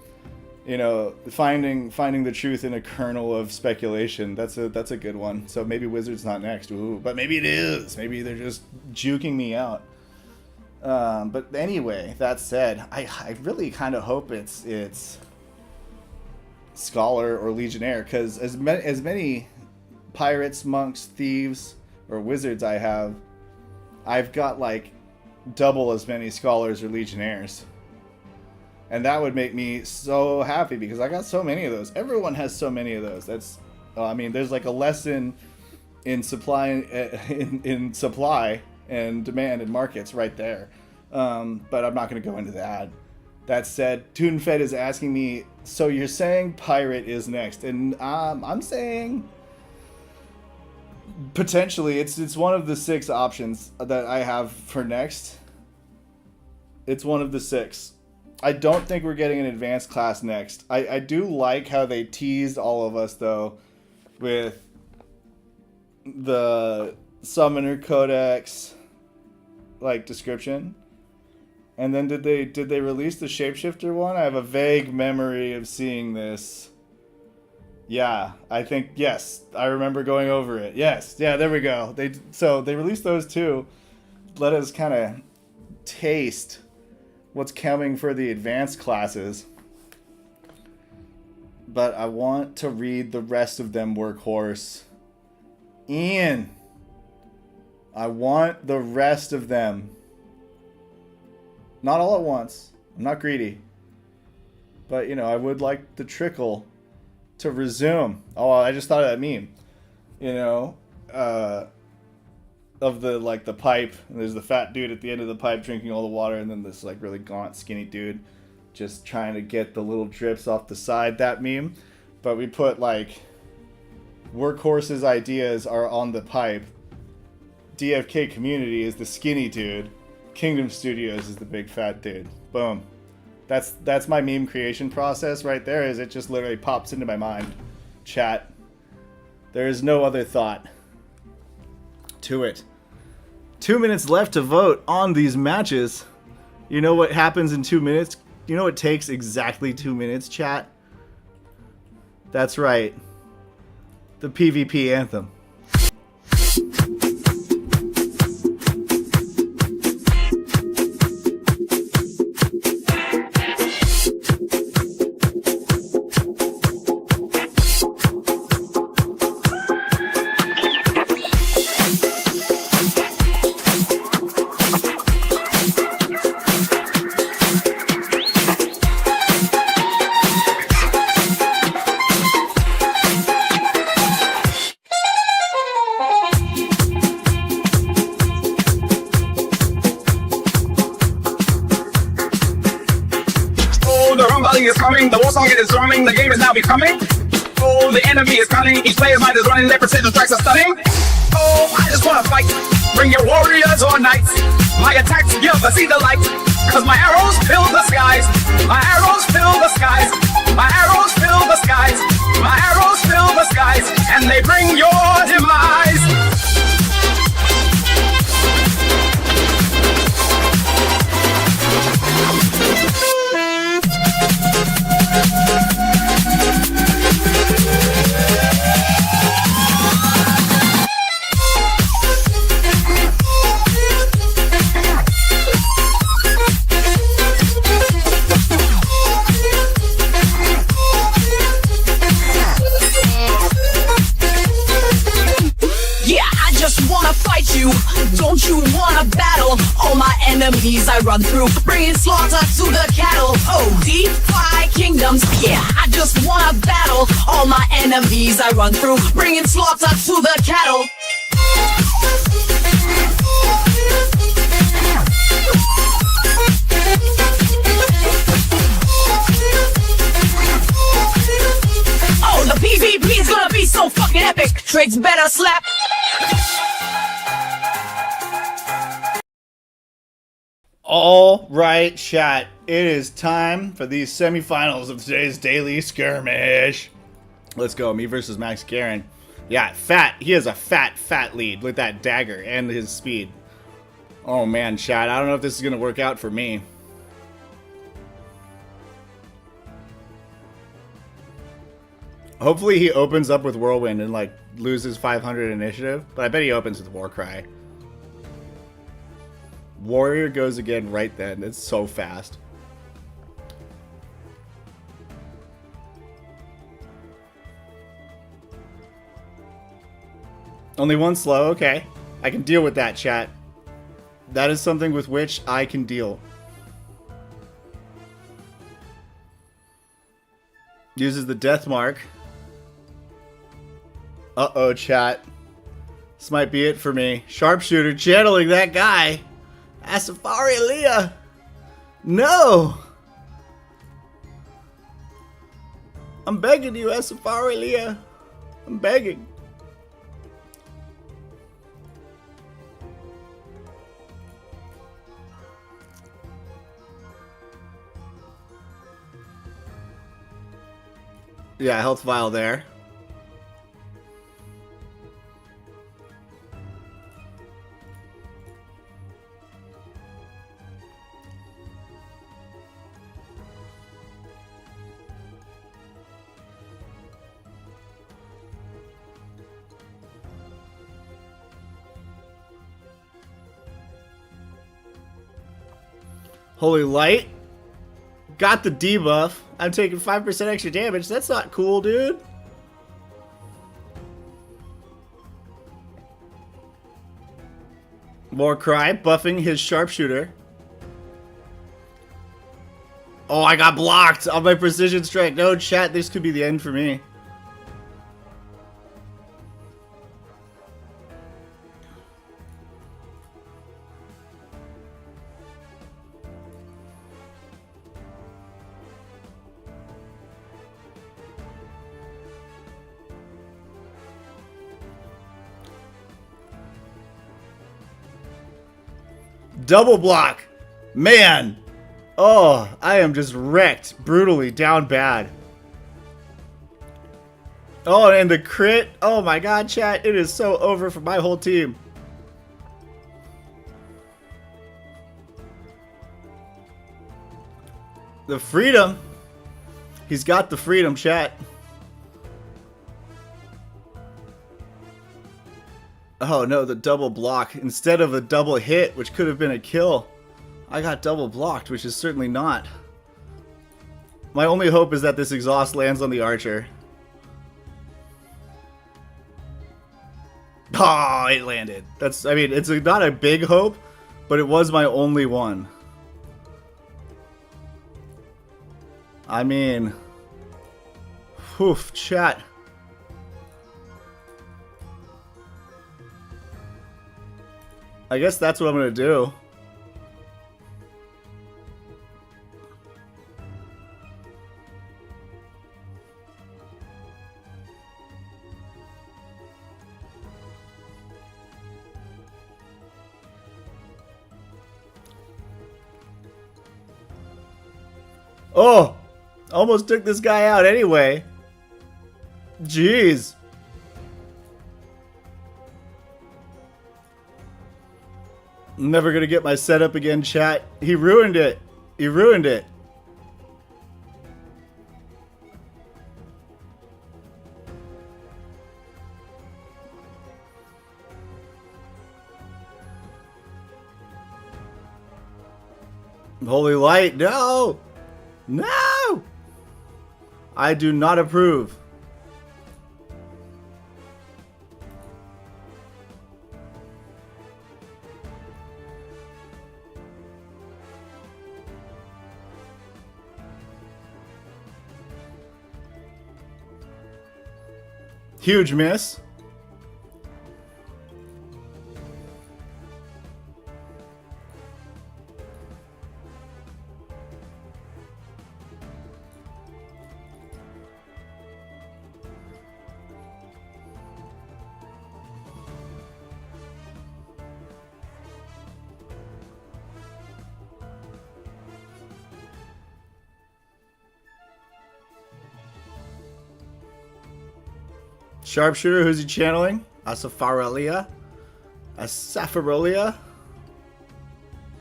you know, finding the truth in a kernel of speculation. That's a good one. So maybe Wizard's not next. Ooh, but maybe it is. Maybe they're just juking me out. But anyway, that said, I really kind of hope it's Scholar or Legionnaire, because as many pirates, monks, thieves, or wizards I've got like double as many Scholars or Legionnaires. And that would make me so happy because I got so many of those. Everyone has so many of those. That's, I mean, there's like a lesson in supply in supply and demand in markets right there. But I'm not going to go into that. That said, TuneFed is asking me, so you're saying Pirate is next, and I'm saying potentially it's one of the 6 options that I have for next. It's one of the 6. I don't think we're getting an advanced class next. I do like how they teased all of us though with the Summoner Codex like description. And then did they release the Shapeshifter one? I have a vague memory of seeing this. Yeah, I think yes. I remember going over it. Yes. Yeah, there we go. So they released those too. Let us kind of taste what's coming for the advanced classes. But I want to read the rest of them, Workhorse. Ian. I want the rest of them. Not all at once. I'm not greedy. But, you know, I would like the trickle to resume. Oh, I just thought of that meme. You know, of the, like, the pipe. And there's the fat dude at the end of the pipe drinking all the water. And then this, like, really gaunt, skinny dude just trying to get the little drips off the side. That meme. But we put, like, Workhorse's ideas are on the pipe. DFK Community is the skinny dude. Kingdom Studios is the big fat dude. Boom. That's my meme creation process right there. Is it just literally pops into my mind. Chat. There is no other thought to it. 2 minutes left to vote on these matches. You know what happens in 2 minutes? You know it takes exactly 2 minutes, chat? That's right. The PvP anthem. The war song is drumming, the game is now becoming. Oh, the enemy is cunning, each player's mind is running, their precision strikes are stunning. Oh, I just wanna fight, bring your warriors or knights. My attacks give the sea the light, cause my arrows fill the skies. My arrows fill the skies. My arrows fill the skies. My arrows fill the skies, and they bring your demise. Don't you wanna battle? All my enemies I run through, bringing slaughter to the cattle. Oh, DeFi Kingdoms, yeah, I just wanna battle. All my enemies I run through, bringing slaughter to the cattle. Drake's better slap. All right, chat. It is time for these semifinals of today's daily skirmish. Let's go. Me versus Max Garen. Yeah, fat. He has a fat lead with that dagger and his speed. Oh man, chat. I don't know if this is going to work out for me. Hopefully he opens up with Whirlwind and like loses 500 initiative, but I bet he opens with Warcry. Warrior goes again right then. It's so fast. Only one slow? Okay. I can deal with that, chat. That is something with which I can deal. Uses the death mark. Uh-oh, chat. This might be it for me. Sharpshooter channeling that guy. Asafari Leah. No. I'm begging you, Asafari Leah. I'm begging. Yeah, health vial there. Holy Light. Got the debuff. I'm taking 5% extra damage. That's not cool, dude. Warcry buffing his sharpshooter. Oh, I got blocked on my precision strike. No, chat, this could be the end for me. Double block. Man. Oh, I am just wrecked. Brutally down bad. Oh, and the crit. Oh my god, chat. It is so over for my whole team. The freedom. He's got the freedom, chat. Oh no, the double block. Instead of a double hit, which could have been a kill, I got double blocked, which is certainly not. My only hope is that this exhaust lands on the archer. Oh, it landed. That's, I mean, it's not a big hope, but it was my only one. I mean, whew, chat. I guess that's what I'm gonna do. Oh! Almost took this guy out anyway. Jeez. I'm never gonna get my setup again, chat. He ruined it. He ruined it. Holy Light, no! No! I do not approve. Huge miss. Sharpshooter, who's he channeling? Asafarolia? Asafarolia?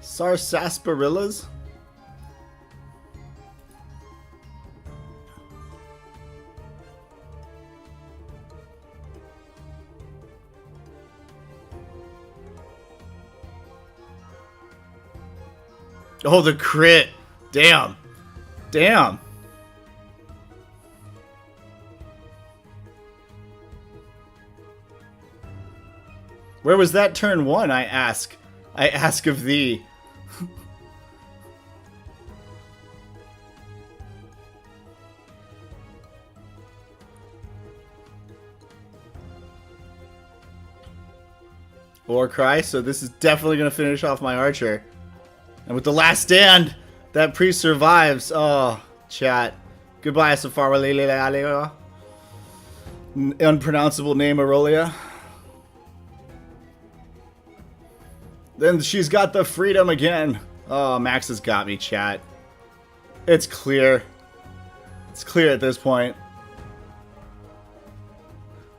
Sarsaparillas? Oh, the crit. Damn. Damn. Where was that turn one, I ask? I ask of thee. War cry, so this is definitely going to finish off my archer. And with the last stand, that priest survives. Oh, chat. Goodbye, Safari. Unpronounceable name, Aurelia. Then she's got the freedom again. Oh, Max has got me, chat. It's clear. It's clear at this point.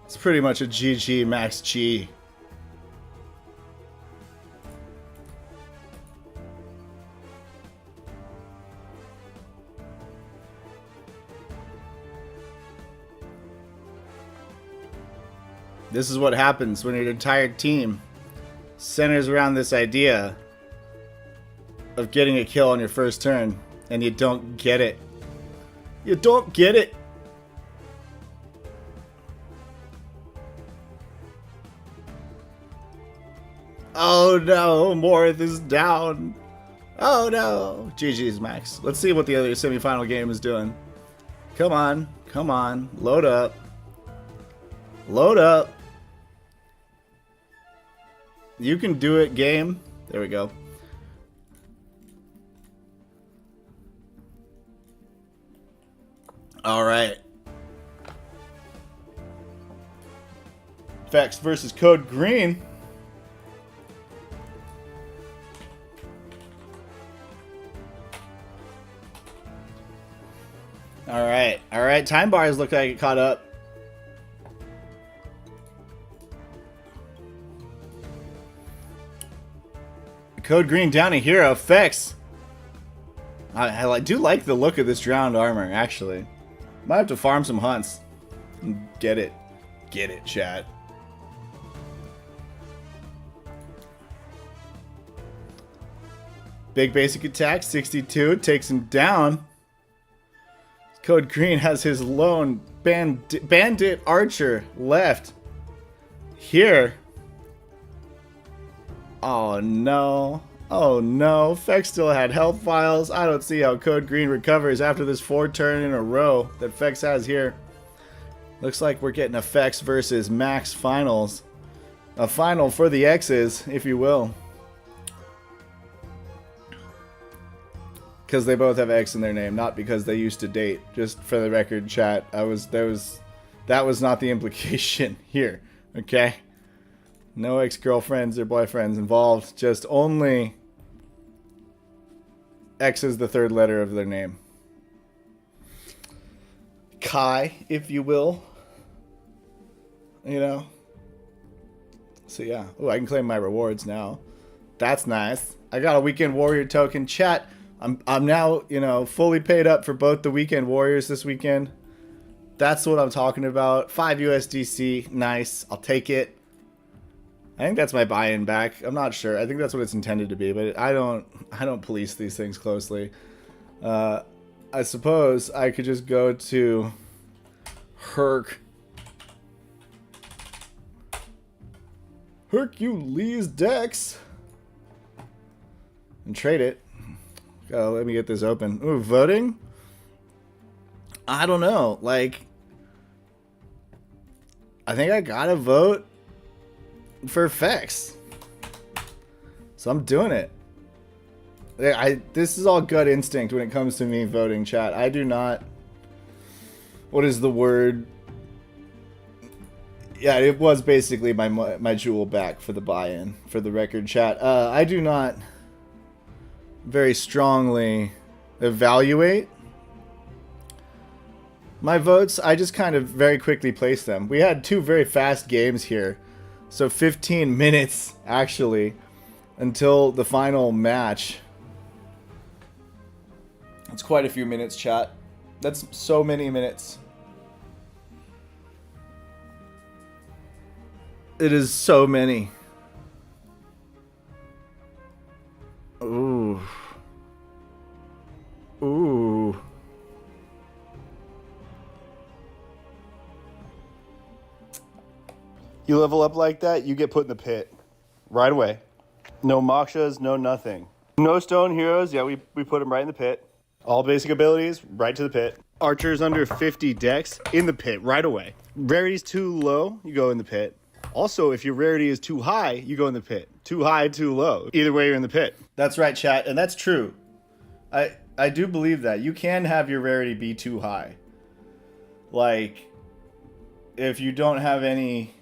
It's pretty much a GG, Max G. This is what happens when your entire team centers around this idea of getting a kill on your first turn, and you don't get it. You don't get it. Oh no, Morith is down. Oh no. GG's, Max. Let's see what the other semifinal game is doing. Come on, come on. Load up. Load up. You can do it, game. There we go. All right. Vex versus Code Green. All right. All right. Time bars look like it caught up. Code Green down a hero. Vex. I do like the look of this drowned armor, actually. Might have to farm some hunts. Get it. Get it, chat. Big basic attack, 62. Takes him down. Code Green has his lone bandit archer left. Here. Oh no. Oh no. Fex still had health files. I don't see how Code Green recovers after this 4 turn in a row that Fex has here. Looks like we're getting a Fex versus Max finals. A final for the X's, if you will. Because they both have X in their name, not because they used to date. Just for the record, chat. That was not the implication here. Okay? No ex-girlfriends or boyfriends involved. Just only X is the third letter of their name. Kai, if you will. You know? So yeah. Oh, I can claim my rewards now. That's nice. I got a Weekend Warrior token. Chat, I'm now, you know, fully paid up for both the Weekend Warriors this weekend. That's what I'm talking about. 5 USDC. Nice. I'll take it. I think that's my buy-in back. I'm not sure. I think that's what it's intended to be, but I don't police these things closely. I suppose I could just go to Hercules Dex and trade it. Let me get this open. Ooh, voting? I don't know. Like, I think I gotta vote for Fex. So I'm doing it. This is all gut instinct when it comes to me voting, chat. I do not... What is the word? Yeah, it was basically my jewel back for the buy-in, for the record, chat. I do not very strongly evaluate My votes, I just kind of very quickly placed them. We had 2 very fast games here. So 15 minutes, actually, until the final match. It's quite a few minutes, chat. That's so many minutes. It is so many. Ooh. Ooh. You level up like that, you get put in the pit. Right away. No mokshas, no nothing. No stone heroes, yeah, we put them right in the pit. All basic abilities, right to the pit. Archers under 50 dex, in the pit, right away. Rarity's too low, you go in the pit. Also, if your rarity is too high, you go in the pit. Too high, too low. Either way, you're in the pit. That's right, chat, and that's true. I do believe that. You can have your rarity be too high. Like, if you don't have any,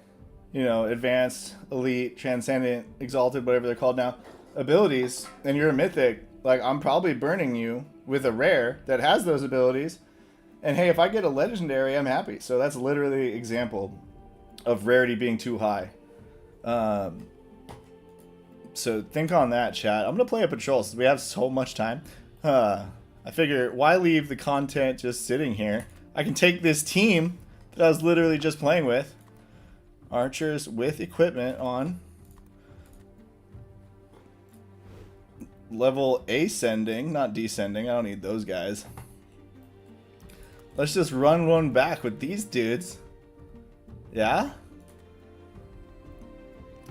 you know, advanced, elite, transcendent, exalted, whatever they're called now, abilities, and you're a mythic, like, I'm probably burning you with a rare that has those abilities. And hey, if I get a legendary, I'm happy. So that's literally an example of rarity being too high. So think on that, chat. I'm going to play a patrol since we have so much time. I figure, why leave the content just sitting here? I can take this team that I was literally just playing with. Archers with equipment on. Level ascending, not descending. I don't need those guys. Let's just run one back with these dudes. Yeah?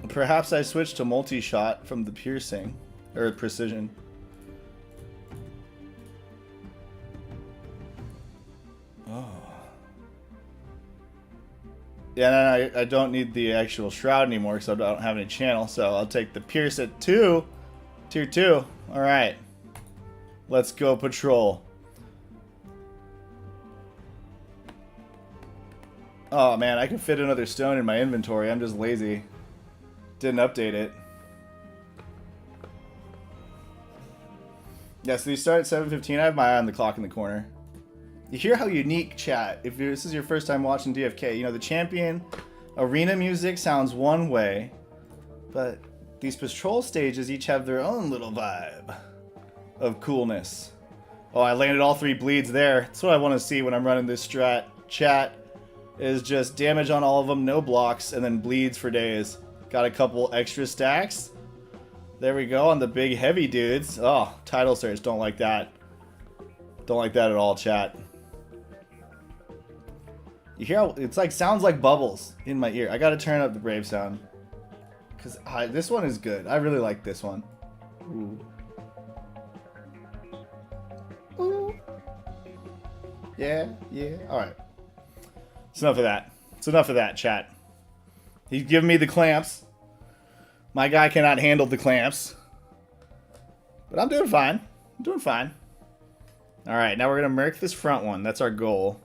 Perhaps I switch to multi-shot from the piercing. Or precision. Oh. Yeah, no, I don't need the actual shroud anymore because I don't have any channel. So I'll take the pierce at 2. Tier 2. Alright. Let's go patrol. Oh man, I can fit another stone in my inventory. I'm just lazy. Didn't update it. Yeah, so these start at 7:15. I have my eye on the clock in the corner. You hear how unique, chat, if this is your first time watching DFK, you know, the champion arena music sounds one way, but these patrol stages each have their own little vibe of coolness. Oh, I landed all 3 bleeds there. That's what I want to see when I'm running this strat. Chat is just damage on all of them, no blocks, and then bleeds for days. Got a couple extra stacks. There we go on the big heavy dudes. Oh, title search, don't like that. Don't like that at all, chat. You hear how, it's like, sounds like bubbles in my ear. I gotta turn up the Brave sound. Because this one is good. I really like this one. Ooh. Ooh. Yeah, yeah. Alright. It's enough of that. It's enough of that, chat. He's giving me the clamps. My guy cannot handle the clamps. But I'm doing fine. I'm doing fine. Alright, now we're going to merc this front one. That's our goal.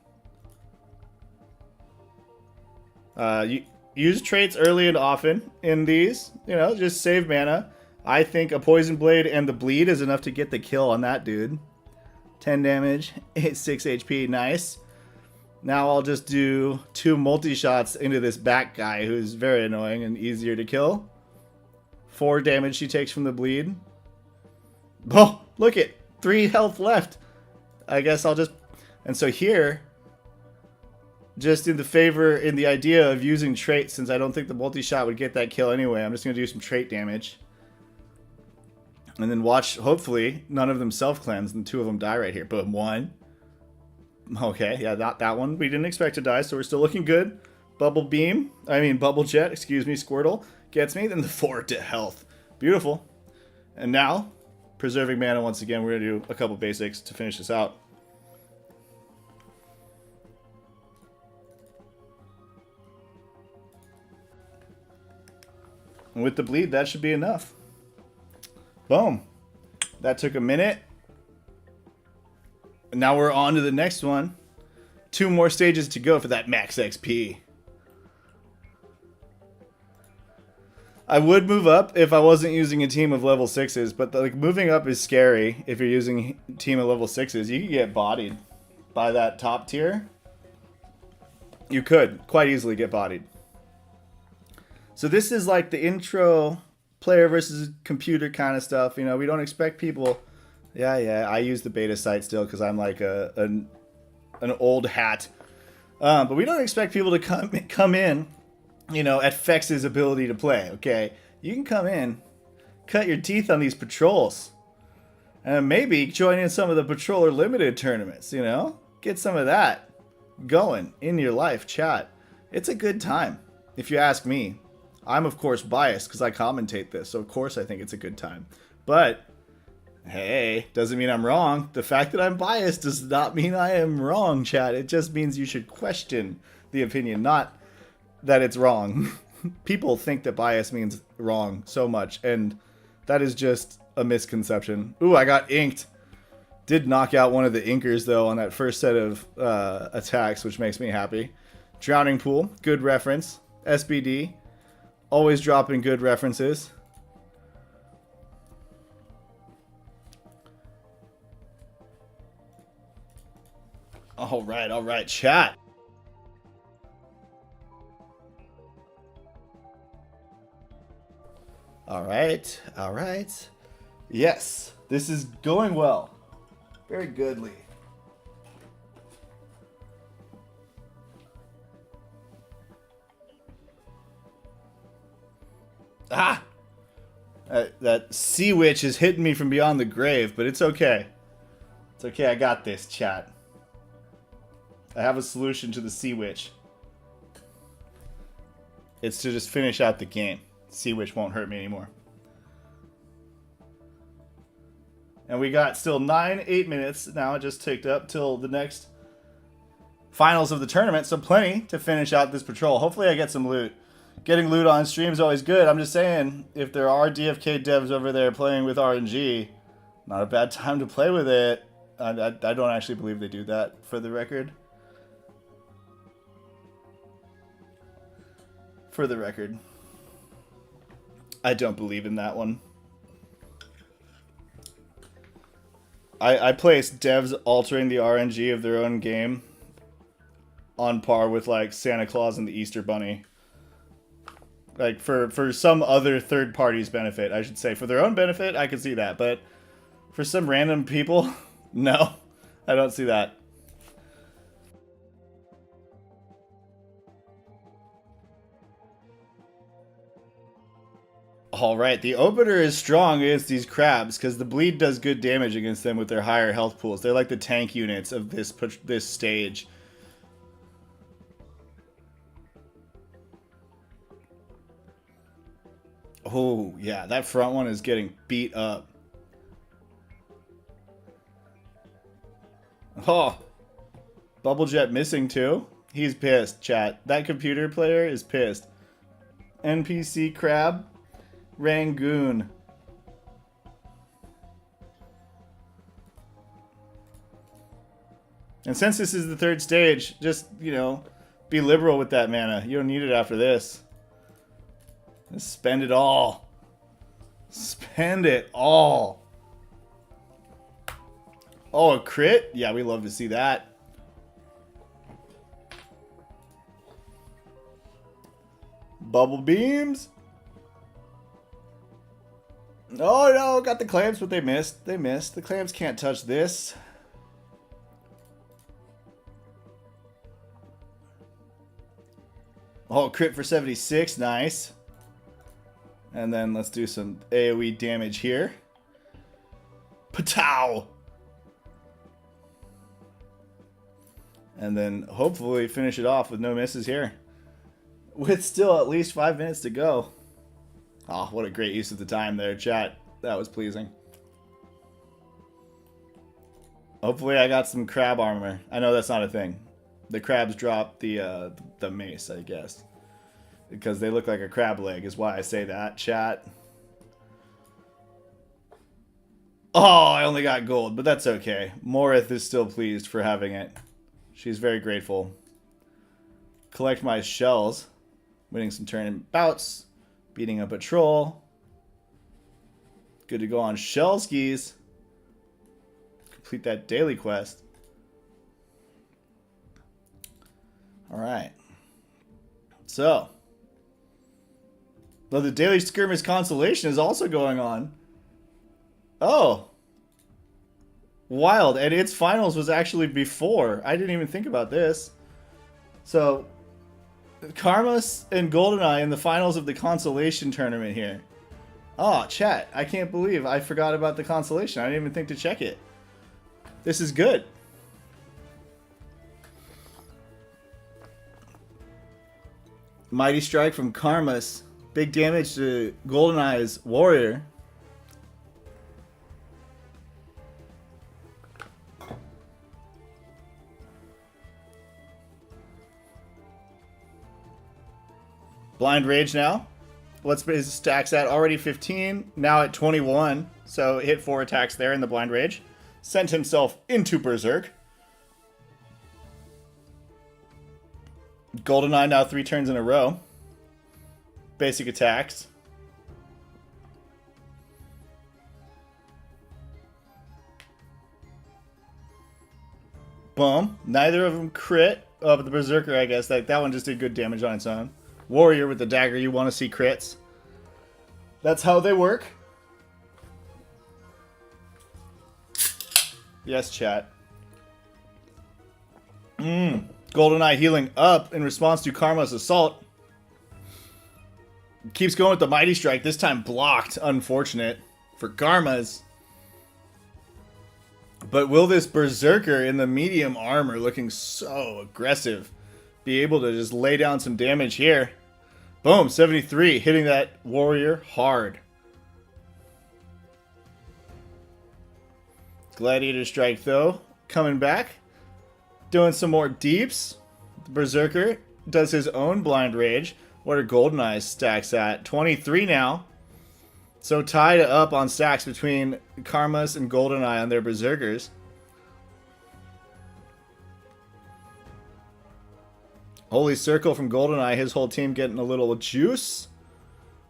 Use traits early and often in these. You know, just save mana. I think a Poison Blade and the Bleed is enough to get the kill on that dude. 10 damage, 6 HP, nice. Now I'll just do 2 multi-shots into this back guy who's very annoying and easier to kill. 4 damage she takes from the bleed. Oh, look it. 3 health left. I guess I'll just... And so here, just in the idea of using traits, since I don't think the multi-shot would get that kill anyway, I'm just going to do some trait damage. And then watch, hopefully, none of them self-cleanse and 2 of them die right here. Boom, 1. Okay, yeah, that one we didn't expect to die, so we're still looking good. Bubble Jet, excuse me, Squirtle gets me, then the 4 to health. Beautiful. And now, preserving mana once again, we're going to do a couple basics to finish this out. And with the bleed, that should be enough. Boom. That took a minute. Now we're on to the next one. 2 more stages to go for that max XP. I would move up if I wasn't using a team of level 6s, but like moving up is scary if you're using a team of level 6s. You can get bodied by that top tier. you could quite easily get bodied. So this is like the intro player versus computer kind of stuff. You know, we don't expect people. Yeah, I use the beta site still because I'm like an old hat. But we don't expect people to come in, you know, at Fex's ability to play. Okay, you can come in, cut your teeth on these patrols, and maybe join in some of the Patroller Limited tournaments. You know, get some of that going in your life, chat. It's a good time, if you ask me. I'm of course biased because I commentate this, so of course I think it's a good time. But hey, doesn't mean I'm wrong. The fact that I'm biased does not mean I am wrong, chat. It just means you should question the opinion, not that it's wrong. People think that bias means wrong so much, and that is just a misconception. Ooh, I got inked. Did knock out one of the inkers, though, on that first set of attacks, which makes me happy. Drowning Pool, good reference. SBD, always dropping good references. All right, chat. All right. Yes, this is going well. Very goodly. That sea witch is hitting me from beyond the grave, but it's okay. It's okay, I got this, chat. I have a solution to the sea witch. It's to just finish out the game. Sea witch won't hurt me anymore. And we got still 8 minutes now. It just ticked up till the next finals of the tournament, so plenty to finish out this patrol. Hopefully I get some loot. Getting loot on stream is always good. I'm just saying, if there are DFK devs over there playing with RNG, not a bad time to play with it. I don't actually believe they do that, for the record. For the record. I don't believe in that one. I place devs altering the RNG of their own game on par with like Santa Claus and the Easter Bunny. Like for some other third party's benefit, I should say. For their own benefit, I could see that. But for some random people, no, I don't see that. Alright, the opener is strong against these crabs because the bleed does good damage against them with their higher health pools. They're like the tank units of this stage. Oh, yeah, that front one is getting beat up. Oh, Bubble Jet missing too? He's pissed, chat. That computer player is pissed. NPC crab. Rangoon. And since this is the third stage, just, you know, be liberal with that mana. You don't need it after this. Just spend it all. Spend it all. Oh, a crit? Yeah, we love to see that. Bubble beams. Oh no, got the clamps, but they missed. They missed. The clamps can't touch this. Oh, crit for 76. Nice. And then let's do some AoE damage here. Patow! And then hopefully finish it off with no misses here. With still at least 5 minutes to go. Oh, what a great use of the time there, chat. That was pleasing. Hopefully I got some crab armor. I know that's not a thing. The crabs drop the mace, I guess. Because they look like a crab leg is why I say that, chat. Oh, I only got gold, but that's okay. Morith is still pleased for having it. She's very grateful. Collect my shells. Winning some tournament bouts. Beating a patrol. Good to go on shell skis. Complete that daily quest. Alright. So, though the Daily Skirmish Consolation is also going on. Oh. Wild. And its finals was actually before. I didn't even think about this. So, Karmas and GoldenEye in the finals of the Consolation Tournament here. Oh, chat. I can't believe I forgot about the Consolation. I didn't even think to check it. This is good. Mighty Strike from Karmas. Big damage to GoldenEye's Warrior. Blind Rage now. What's his stacks at? Already 15. Now at 21. So hit 4 attacks there in the Blind Rage. Sent himself into Berserk. GoldenEye now 3 turns in a row. Basic attacks. Boom. Neither of them crit. Oh, but the Berserker, I guess. That one just did good damage on its own. Warrior with the dagger, you want to see crits. That's how they work. Yes, chat. GoldenEye healing up in response to Karma's assault. Keeps going with the Mighty Strike. This time blocked. Unfortunate for Karma's. But will this Berserker in the medium armor, looking so aggressive, be able to just lay down some damage here? Boom, 73, hitting that Warrior hard. Gladiator Strike, though, coming back. Doing some more deeps. The Berserker does his own Blind Rage. What are GoldenEye's stacks at? 23 now. So tied up on stacks between Karmas and GoldenEye on their Berserkers. Holy Circle from GoldenEye, his whole team getting a little juice.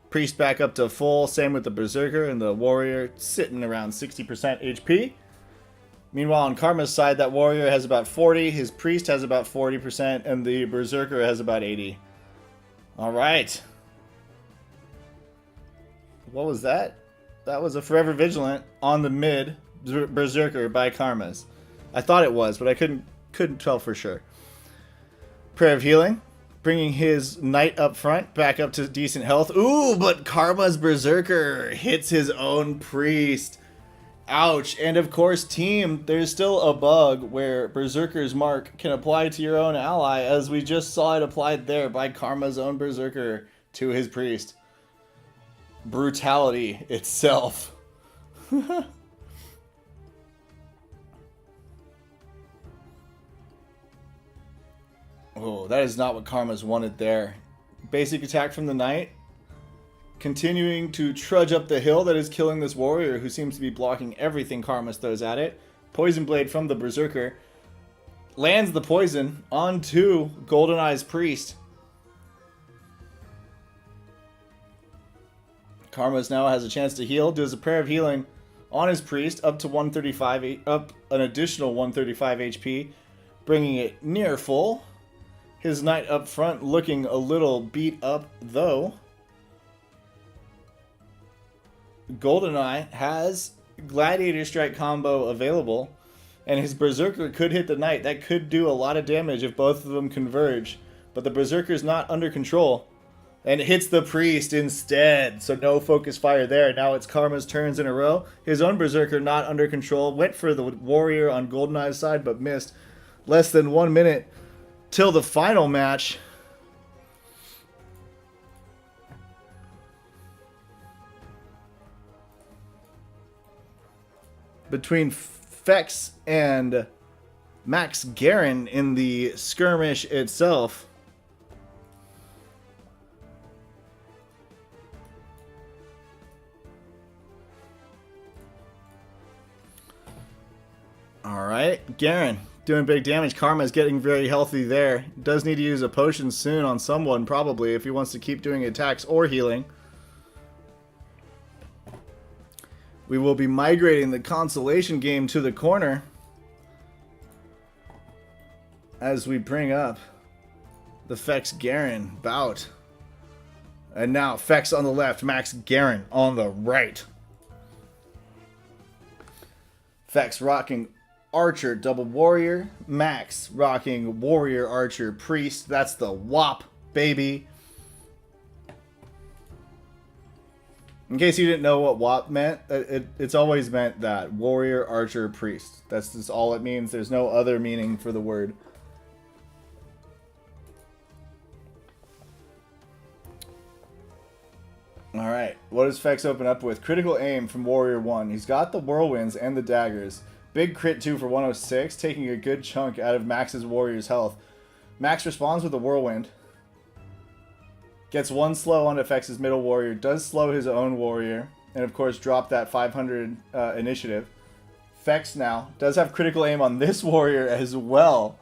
Priest back up to full, same with the Berserker, and the Warrior sitting around 60% HP. Meanwhile, on Karma's side, that Warrior has about 40, his Priest has about 40%, and the Berserker has about 80. Alright. What was that? That was a Forever Vigilant on the mid Berserker by Karma's. I thought it was, but I couldn't tell for sure. Prayer of Healing, bringing his Knight up front, back up to decent health. Ooh, but Karma's Berserker hits his own Priest. Ouch. And of course, team, there's still a bug where Berserker's Mark can apply to your own ally, as we just saw it applied there by Karma's own Berserker to his Priest. Brutality itself. Oh, that is not what Karma's wanted there. Basic attack from the Knight. Continuing to trudge up the hill that is killing this Warrior, who seems to be blocking everything Karma throws at it. Poison Blade from the Berserker. Lands the poison onto GoldenEye's Priest. Karma's now has a chance to heal. Does a Prayer of Healing on his Priest up to 135, up an additional 135 HP, bringing it near full. His Knight up front looking a little beat up, though. GoldenEye has Gladiator Strike combo available, and his Berserker could hit the Knight. That could do a lot of damage if both of them converge, but the Berserker's not under control, and it hits the Priest instead, so no focus fire there. Now it's Karma's turns in a row. His own Berserker not under control, went for the Warrior on GoldenEye's side, but missed. Less than 1 minute till the final match. Between Fex and Max Garen in the skirmish itself. Alright, Garen doing big damage. Karma's getting very healthy there. Does need to use a potion soon on someone, probably, if he wants to keep doing attacks or healing. We will be migrating the consolation game to the corner as we bring up the Fex Garen bout. And now Fex on the left, Max Garen on the right. Fex rocking Archer double warrior. Max rocking warrior archer priest. That's the WAP, baby. In case you didn't know what WAP meant, it's always meant that. Warrior, archer, priest. That's just all it means. There's no other meaning for the word. Alright, what does Fex open up with? Critical aim from Warrior 1. He's got the whirlwinds and the daggers. Big crit 2 for 106, taking a good chunk out of Max's Warrior's health. Max responds with a whirlwind. Gets one slow onto Fex's middle warrior. Does slow his own warrior. And of course drop that 500 initiative. Fex now does have critical aim on this warrior as well.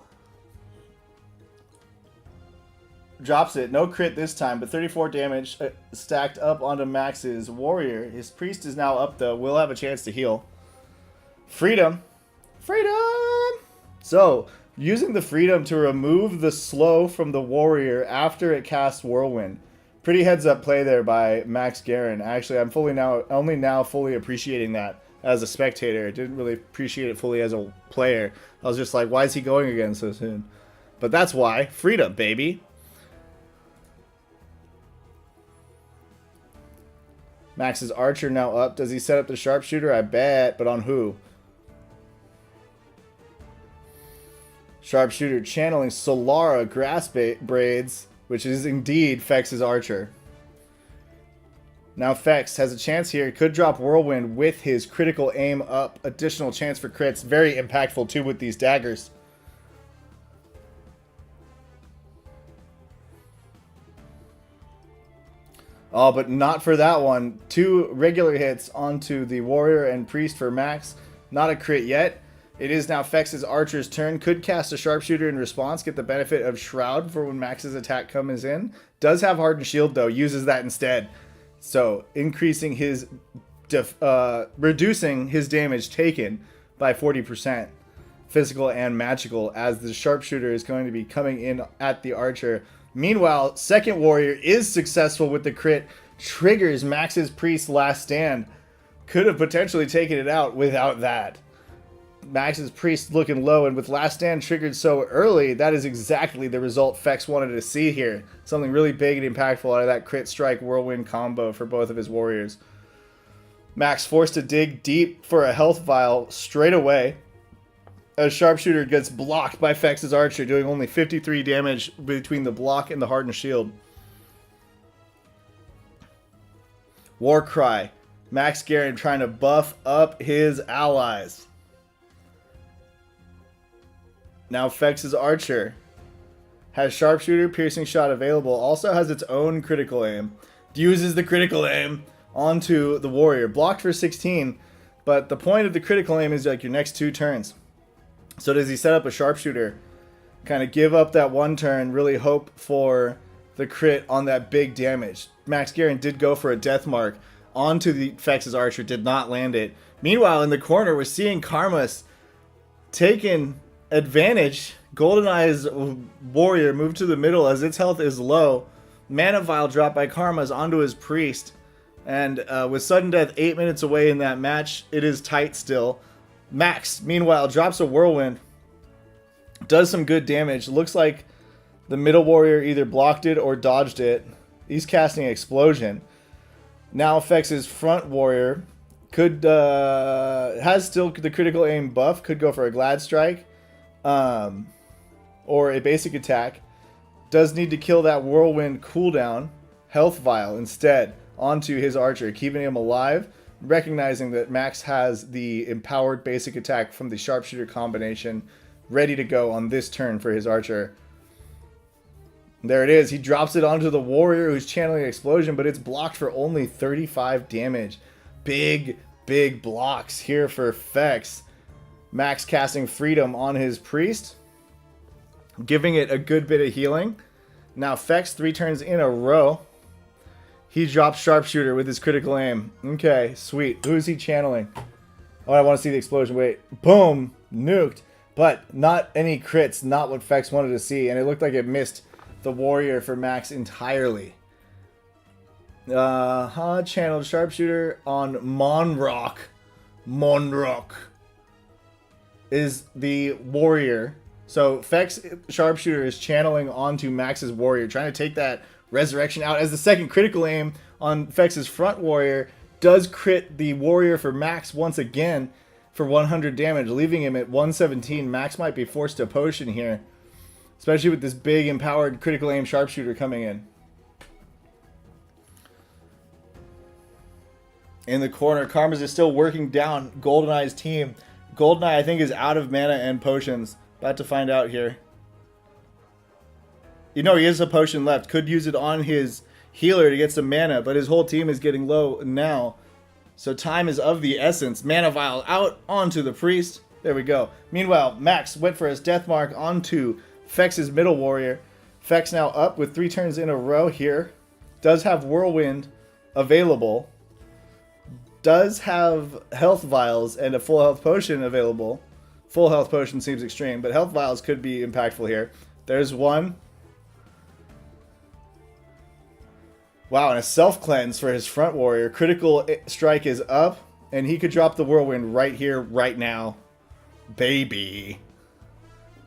Drops it. No crit this time, but 34 damage stacked up onto Max's warrior. His priest is now up though. Will have a chance to heal. Freedom. Freedom! So, using the freedom to remove the slow from the warrior after it casts Whirlwind. Pretty heads up play there by Max Garen. Actually, I'm only now fully appreciating that as a spectator. I didn't really appreciate it fully as a player. I was just like, why is he going again so soon? But that's why. Freedom, baby. Max's archer now up. Does he set up the sharpshooter? I bet, but on who? Sharpshooter channeling Solara grass braids, which is indeed Fex's archer. Now Fex has a chance here. Could drop Whirlwind with his critical aim up. Additional chance for crits. Very impactful too with these daggers. Oh, but not for that one. 2 regular hits onto the warrior and priest for Max. Not a crit yet. It is now Fex's archer's turn. Could cast a sharpshooter in response. Get the benefit of Shroud for when Max's attack comes in. Does have hardened shield though. Uses that instead. So increasing his, reducing his damage taken by 40%. Physical and magical, as the sharpshooter is going to be coming in at the archer. Meanwhile, second warrior is successful with the crit. Triggers Max's priest last stand. Could have potentially taken it out without that. Max's priest looking low, and with last stand triggered so early, that is exactly the result Fex wanted to see here. Something really big and impactful out of that crit strike whirlwind combo for both of his warriors. Max forced to dig deep for a health vial straight away. A sharpshooter gets blocked by Fex's archer, doing only 53 damage between the block and the hardened shield. Warcry. Max Garen trying to buff up his allies. Now Fex's archer has sharpshooter, piercing shot available. Also has its own critical aim. Uses the critical aim onto the warrior. Blocked for 16, but the point of the critical aim is like your next 2 turns. So does he set up a sharpshooter? Kind of give up that 1 turn, really hope for the crit on that big damage. Max Garen did go for a death mark onto the Fex's archer, did not land it. Meanwhile, in the corner, we're seeing Karma's taking advantage. GoldenEye's warrior moved to the middle as its health is low. Mana vial dropped by Karma's onto his priest. And with sudden death 8 minutes away in that match, it is tight still. Max, meanwhile, drops a whirlwind. Does some good damage. Looks like the middle warrior either blocked it or dodged it. He's casting explosion. Now affects his front warrior. Could has still the critical aim buff. Could go for a glad strike. Or a basic attack. Does need to kill that whirlwind cooldown. Health vial instead onto his archer, keeping him alive. Recognizing that Max has the empowered basic attack from the sharpshooter combination ready to go on this turn for his archer. There it is. He drops it onto the warrior who's channeling explosion, but it's blocked for only 35 damage. Big blocks here for Fex. Max casting freedom on his priest, giving it a good bit of healing. Now Fex 3 turns in a row. He drops sharpshooter with his critical aim. Okay, sweet. Who is he channeling? Oh, I want to see the explosion. Wait. Boom. Nuked. But not any crits. Not what Fex wanted to see. And it looked like it missed the warrior for Max entirely. Channeled sharpshooter on Monrock. Monrock is the warrior. So Fex sharpshooter is channeling onto Max's warrior, trying to take that resurrection out as the second critical aim on Fex's front warrior does crit the warrior for Max once again for 100 damage, leaving him at 117. Max might be forced to potion here, especially with this big empowered critical aim sharpshooter coming in. In the corner, Karmas is still working down GoldenEye's team. GoldenEye, I think, is out of mana and potions. About to find out here. You know, he has a potion left. Could use it on his healer to get some mana, but his whole team is getting low now. So time is of the essence. Mana vial out onto the priest. There we go. Meanwhile, Max went for his death mark onto Fex's middle warrior. Fex now up with 3 turns in a row here. Does have whirlwind available. Does have health vials and a full health potion available. Full health potion seems extreme, but health vials could be impactful here. There's one. Wow, and a self cleanse for his front warrior. Critical strike is up, and he could drop the whirlwind right here, right now. Baby.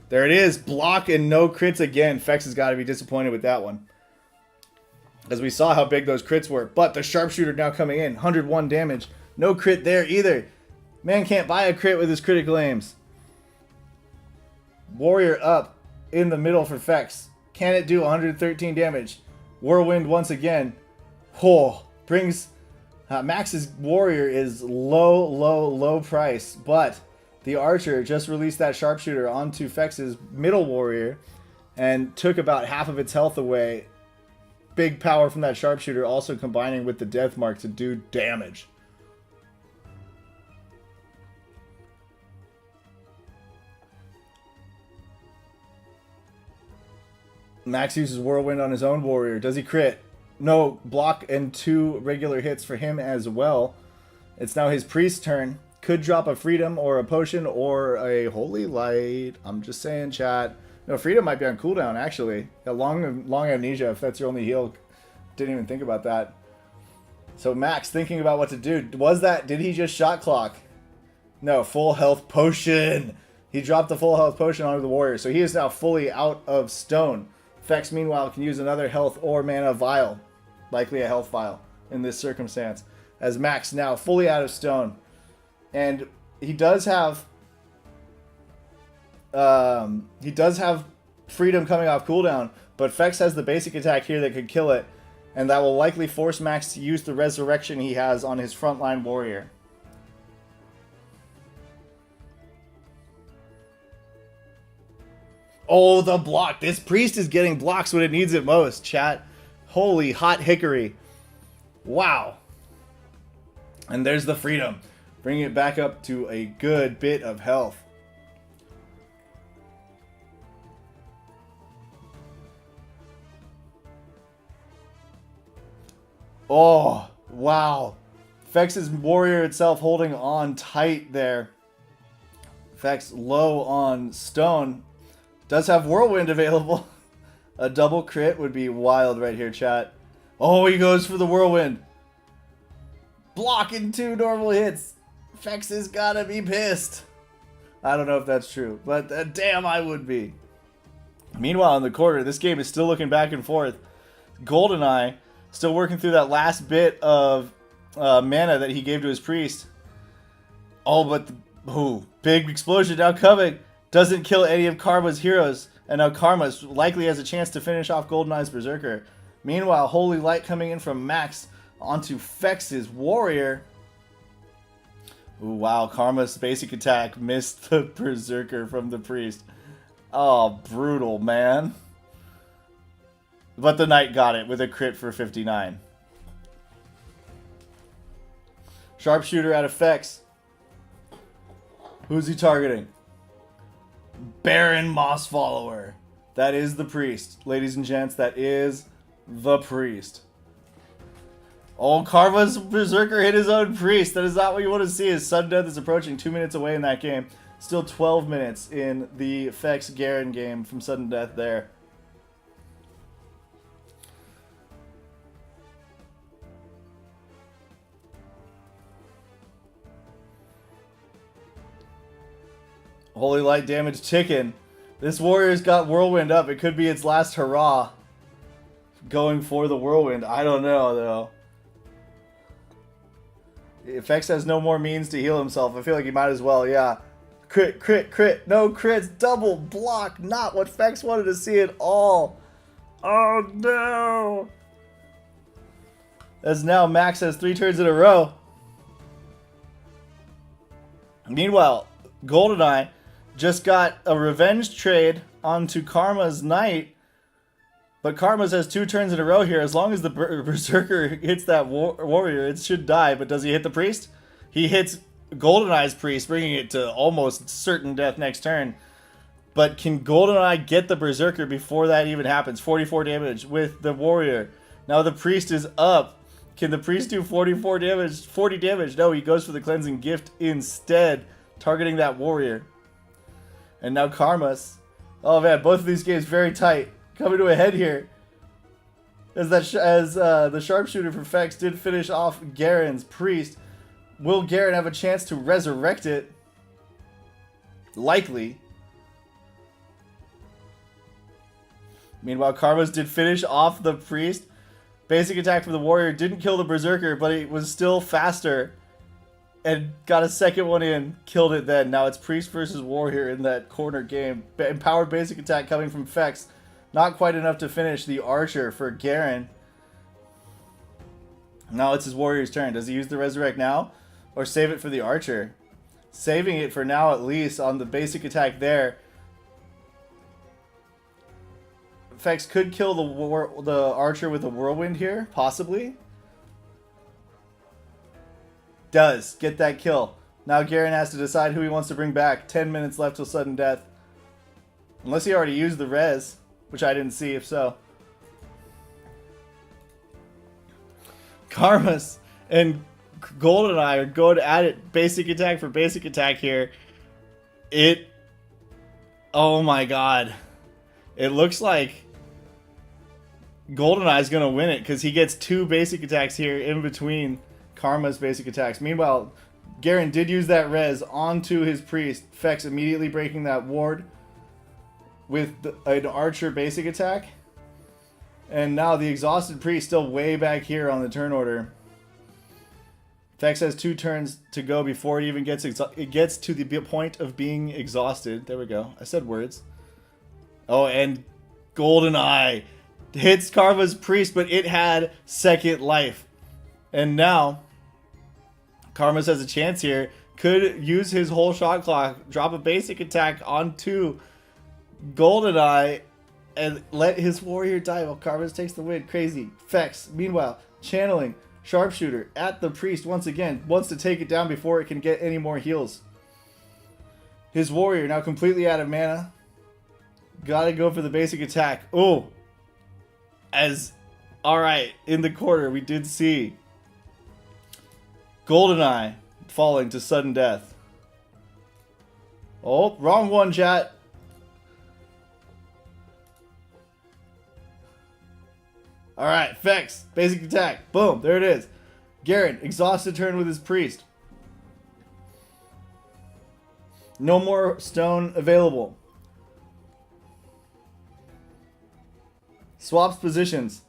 There it is. Block and no crits again. Fex has got to be disappointed with that one, as we saw how big those crits were. But the sharpshooter now coming in. 101 damage. No crit there either. Man can't buy a crit with his critical aims. Warrior up in the middle for Fex. Can it do 113 damage? Whirlwind once again. Oh, brings... Max's warrior is low price. But the archer just released that sharpshooter onto Fex's middle warrior and took about half of its health away. Big power from that sharpshooter, also combining with the death mark to do damage. Max uses whirlwind on his own warrior. Does he crit? No. Block and 2 regular hits for him as well. It's now his priest's turn. Could drop a freedom or a potion or a holy light. I'm just saying, chat. No, freedom might be on cooldown, actually. A long amnesia, if that's your only heal. Didn't even think about that. So Max thinking about what to do. Did he just shot clock? No, full health potion. He dropped the full health potion onto the warrior. So he is now fully out of stone. Fex, meanwhile, can use another health or mana vial. Likely a health vial in this circumstance. As Max now fully out of stone. And he does have... freedom coming off cooldown, but Fex has the basic attack here that could kill it, and that will likely force Max to use the resurrection he has on his frontline warrior. Oh, the block. This priest is getting blocks when it needs it most, chat. Holy hot hickory. Wow. And there's the freedom. Bringing it back up to a good bit of health. Oh, wow. Fex's warrior itself holding on tight there. Fex low on stone. Does have whirlwind available. A double crit would be wild right here, chat. Oh, he goes for the whirlwind. Blocking 2 normal hits. Fex has gotta be pissed. I don't know if that's true, but damn, I would be. Meanwhile, in the corner, this game is still looking back and forth. GoldenEye still working through that last bit of mana that he gave to his priest. Oh, but big explosion now coming. Doesn't kill any of Karma's heroes. And now Karma likely has a chance to finish off GoldenEye's Berserker. Meanwhile, Holy Light coming in from Max onto Fex's warrior. Ooh, wow, Karma's basic attack missed the Berserker from the priest. Oh, brutal, man. But the Knight got it with a crit for 59. Sharpshooter out of Fex. Who's he targeting? Baron Moss Follower. That is the priest. Ladies and gents, that is the priest. Oh, Karma's Berserker hit his own priest. That is not what you want to see, as sudden death is approaching 2 minutes away in that game. Still 12 minutes in the Fex Garen game from sudden death there. Holy light damage ticking. This warrior's got whirlwind up. It could be its last hurrah. Going for the whirlwind. I don't know though. If X has no more means to heal himself, I feel like he might as well, yeah. Crit, crit, crit. No crits. Double block. Not what Fex wanted to see at all. Oh no. As now Max has 3 turns in a row. Meanwhile, GoldenEye just got a revenge trade onto Karma's Knight. But Karma's has 2 turns in a row here. As long as the Berserker hits that warrior, it should die. But does he hit the Priest? He hits GoldenEye's Priest, bringing it to almost certain death next turn. But can GoldenEye get the Berserker before that even happens? 44 damage with the warrior. Now the Priest is up. Can the Priest do 44 damage? 40 damage? No, he goes for the Cleansing Gift instead, targeting that warrior. And now Karma's. Oh man, both of these games very tight. Coming to a head here. As the sharpshooter for Fex did finish off Garen's Priest. Will Garen have a chance to resurrect it? Likely. Meanwhile, Karma's did finish off the Priest. Basic attack from the warrior didn't kill the Berserker, but it was still faster. And got a second one in. Killed it then. Now it's Priest versus warrior in that corner game. Empowered basic attack coming from Fex. Not quite enough to finish the archer for Garen. Now it's his warrior's turn. Does he use the resurrect now? Or save it for the archer? Saving it for now at least on the basic attack there. Fex could kill the archer with a whirlwind here, possibly. Does get that kill. Now Garen has to decide who he wants to bring back. 10 minutes left till sudden death. Unless he already used the res, which I didn't see if so. Karmas and GoldenEye are going at it. Basic attack for basic attack here. Oh my god. It looks like GoldenEye is going to win it because he gets 2 basic attacks here in between Karma's basic attacks. Meanwhile, Garen did use that res onto his Priest. Fex immediately breaking that ward with an archer basic attack. And now the exhausted Priest still way back here on the turn order. Fex has 2 turns to go before it even gets to the point of being exhausted. There we go. I said words. Oh, and GoldenEye hits Karma's Priest, but it had second life. And now Karma's has a chance here. Could use his whole shot clock, drop a basic attack onto GoldenEye, and let his warrior die while Karma's takes the win. Crazy. Fex, meanwhile, channeling sharpshooter at the Priest once again. Wants to take it down before it can get any more heals. His warrior now completely out of mana. Gotta go for the basic attack. Oh! Alright, in the corner we did see GoldenEye falling to sudden death. Oh, wrong one, chat. Alright, Fex, basic attack. Boom, there it is. Garen, exhausted turn with his Priest. No more stone available. Swaps positions.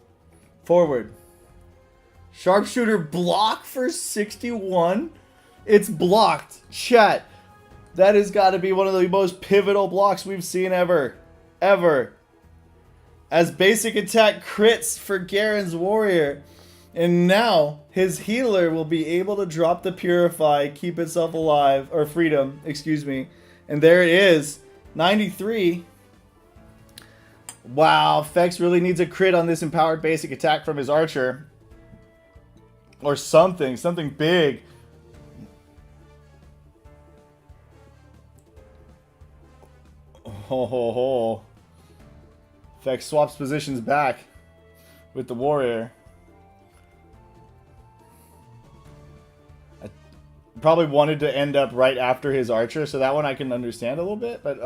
Forward. Sharpshooter block for 61. It's blocked. Chat. That has got to be one of the most pivotal blocks we've seen ever. Ever. As basic attack crits for Garen's warrior. And now his healer will be able to drop the Purify, keep itself alive, or freedom, excuse me. And there it is. 93. Wow, Fex really needs a crit on this empowered basic attack from his archer. Or something big. Ho ho ho. Fex swaps positions back with the warrior. I probably wanted to end up right after his archer, so that one I can understand a little bit. But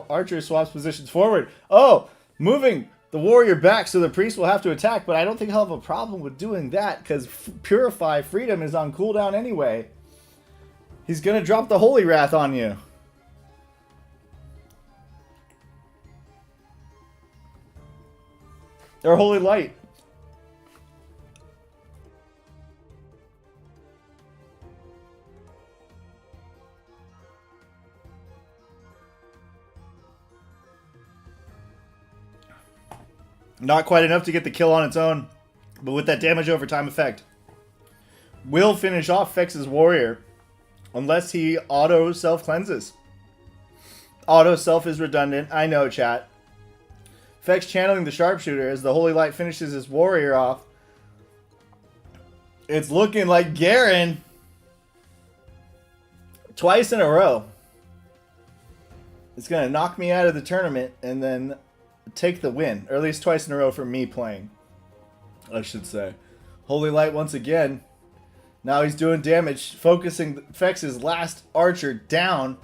archer swaps positions forward. Oh, moving the warrior back, so the Priest will have to attack. But I don't think he'll have a problem with doing that because Purify Freedom is on cooldown anyway. He's gonna drop the Holy Wrath on you. Or Holy Light. Not quite enough to get the kill on its own, but with that damage over time effect, will finish off Fex's warrior unless he auto self-cleanses. Auto self is redundant, I know, chat. Fex channeling the sharpshooter as the Holy Light finishes his warrior off. It's looking like Garen twice in a row. It's going to knock me out of the tournament and then take the win. Or at least twice in a row for me playing, I should say. Holy Light once again. Now he's doing damage, focusing Fex's last archer down.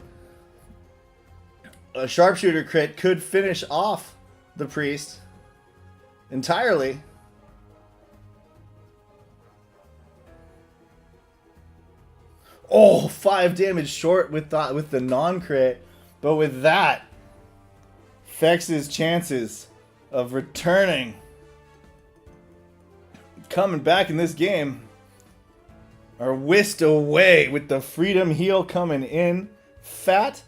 A sharpshooter crit could finish off the priest entirely. Oh, 5 damage short with the non-crit. But with that, Fex's chances of returning, coming back in this game, are whisked away with the freedom heal coming in fat,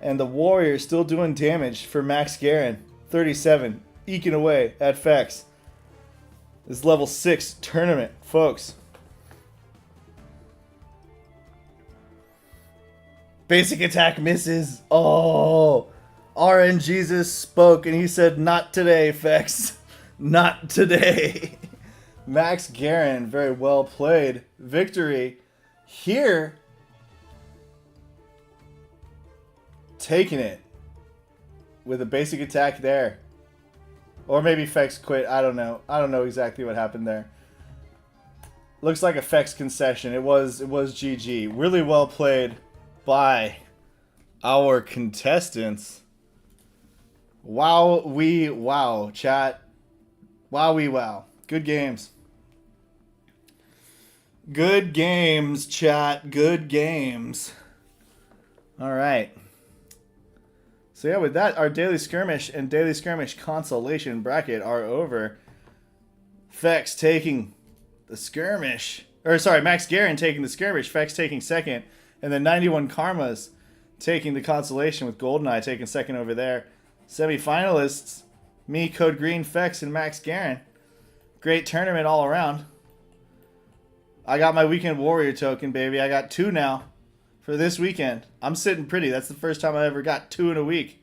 and the warrior still doing damage for Max Garen. 37, eking away at Fex. This level 6 tournament, folks. Basic attack misses. Oh, RN Jesus spoke and he said, "Not today, Fex. Not today." Max Garen, very well played. Victory here. Taking it with a basic attack there. Or maybe Fex quit. I don't know. I don't know exactly what happened there. Looks like a Fex concession. It was GG. Really well played by our contestants. Wow, wow, chat. Wow. Good games. Good games, chat. Good games. All right. So yeah, with that, our daily skirmish and daily skirmish consolation bracket are over. Fex taking the skirmish. Or sorry, Max Garen taking the skirmish. Fex taking second. And then 91 Karmas taking the consolation with Goldeneye taking second over there. Semi-finalists, me, Code Green, Fex, and Max Garen. Great tournament all around. I got my Weekend Warrior token, baby. I got 2 now for this weekend. I'm sitting pretty. That's the first time I ever got 2 in a week.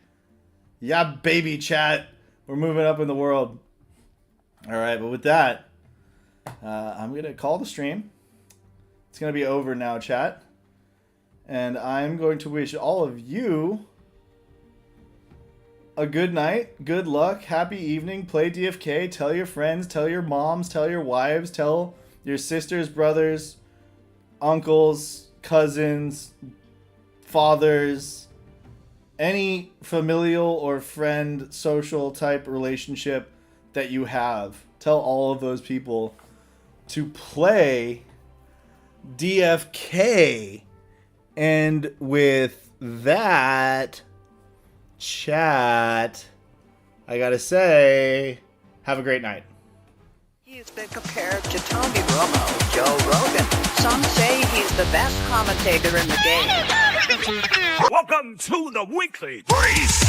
Yeah, baby, chat. We're moving up in the world. All right, but with that, I'm going to call the stream. It's going to be over now, chat. And I'm going to wish all of you a good night, good luck, happy evening, play DFK, tell your friends, tell your moms, tell your wives, tell your sisters, brothers, uncles, cousins, fathers, any familial or friend, social type relationship that you have. Tell all of those people to play DFK. And with that, chat, I gotta say, have a great night. He's been compared to Tony Romo, Joe Rogan. Some say he's the best commentator in the game. Welcome to the weekly Breeze.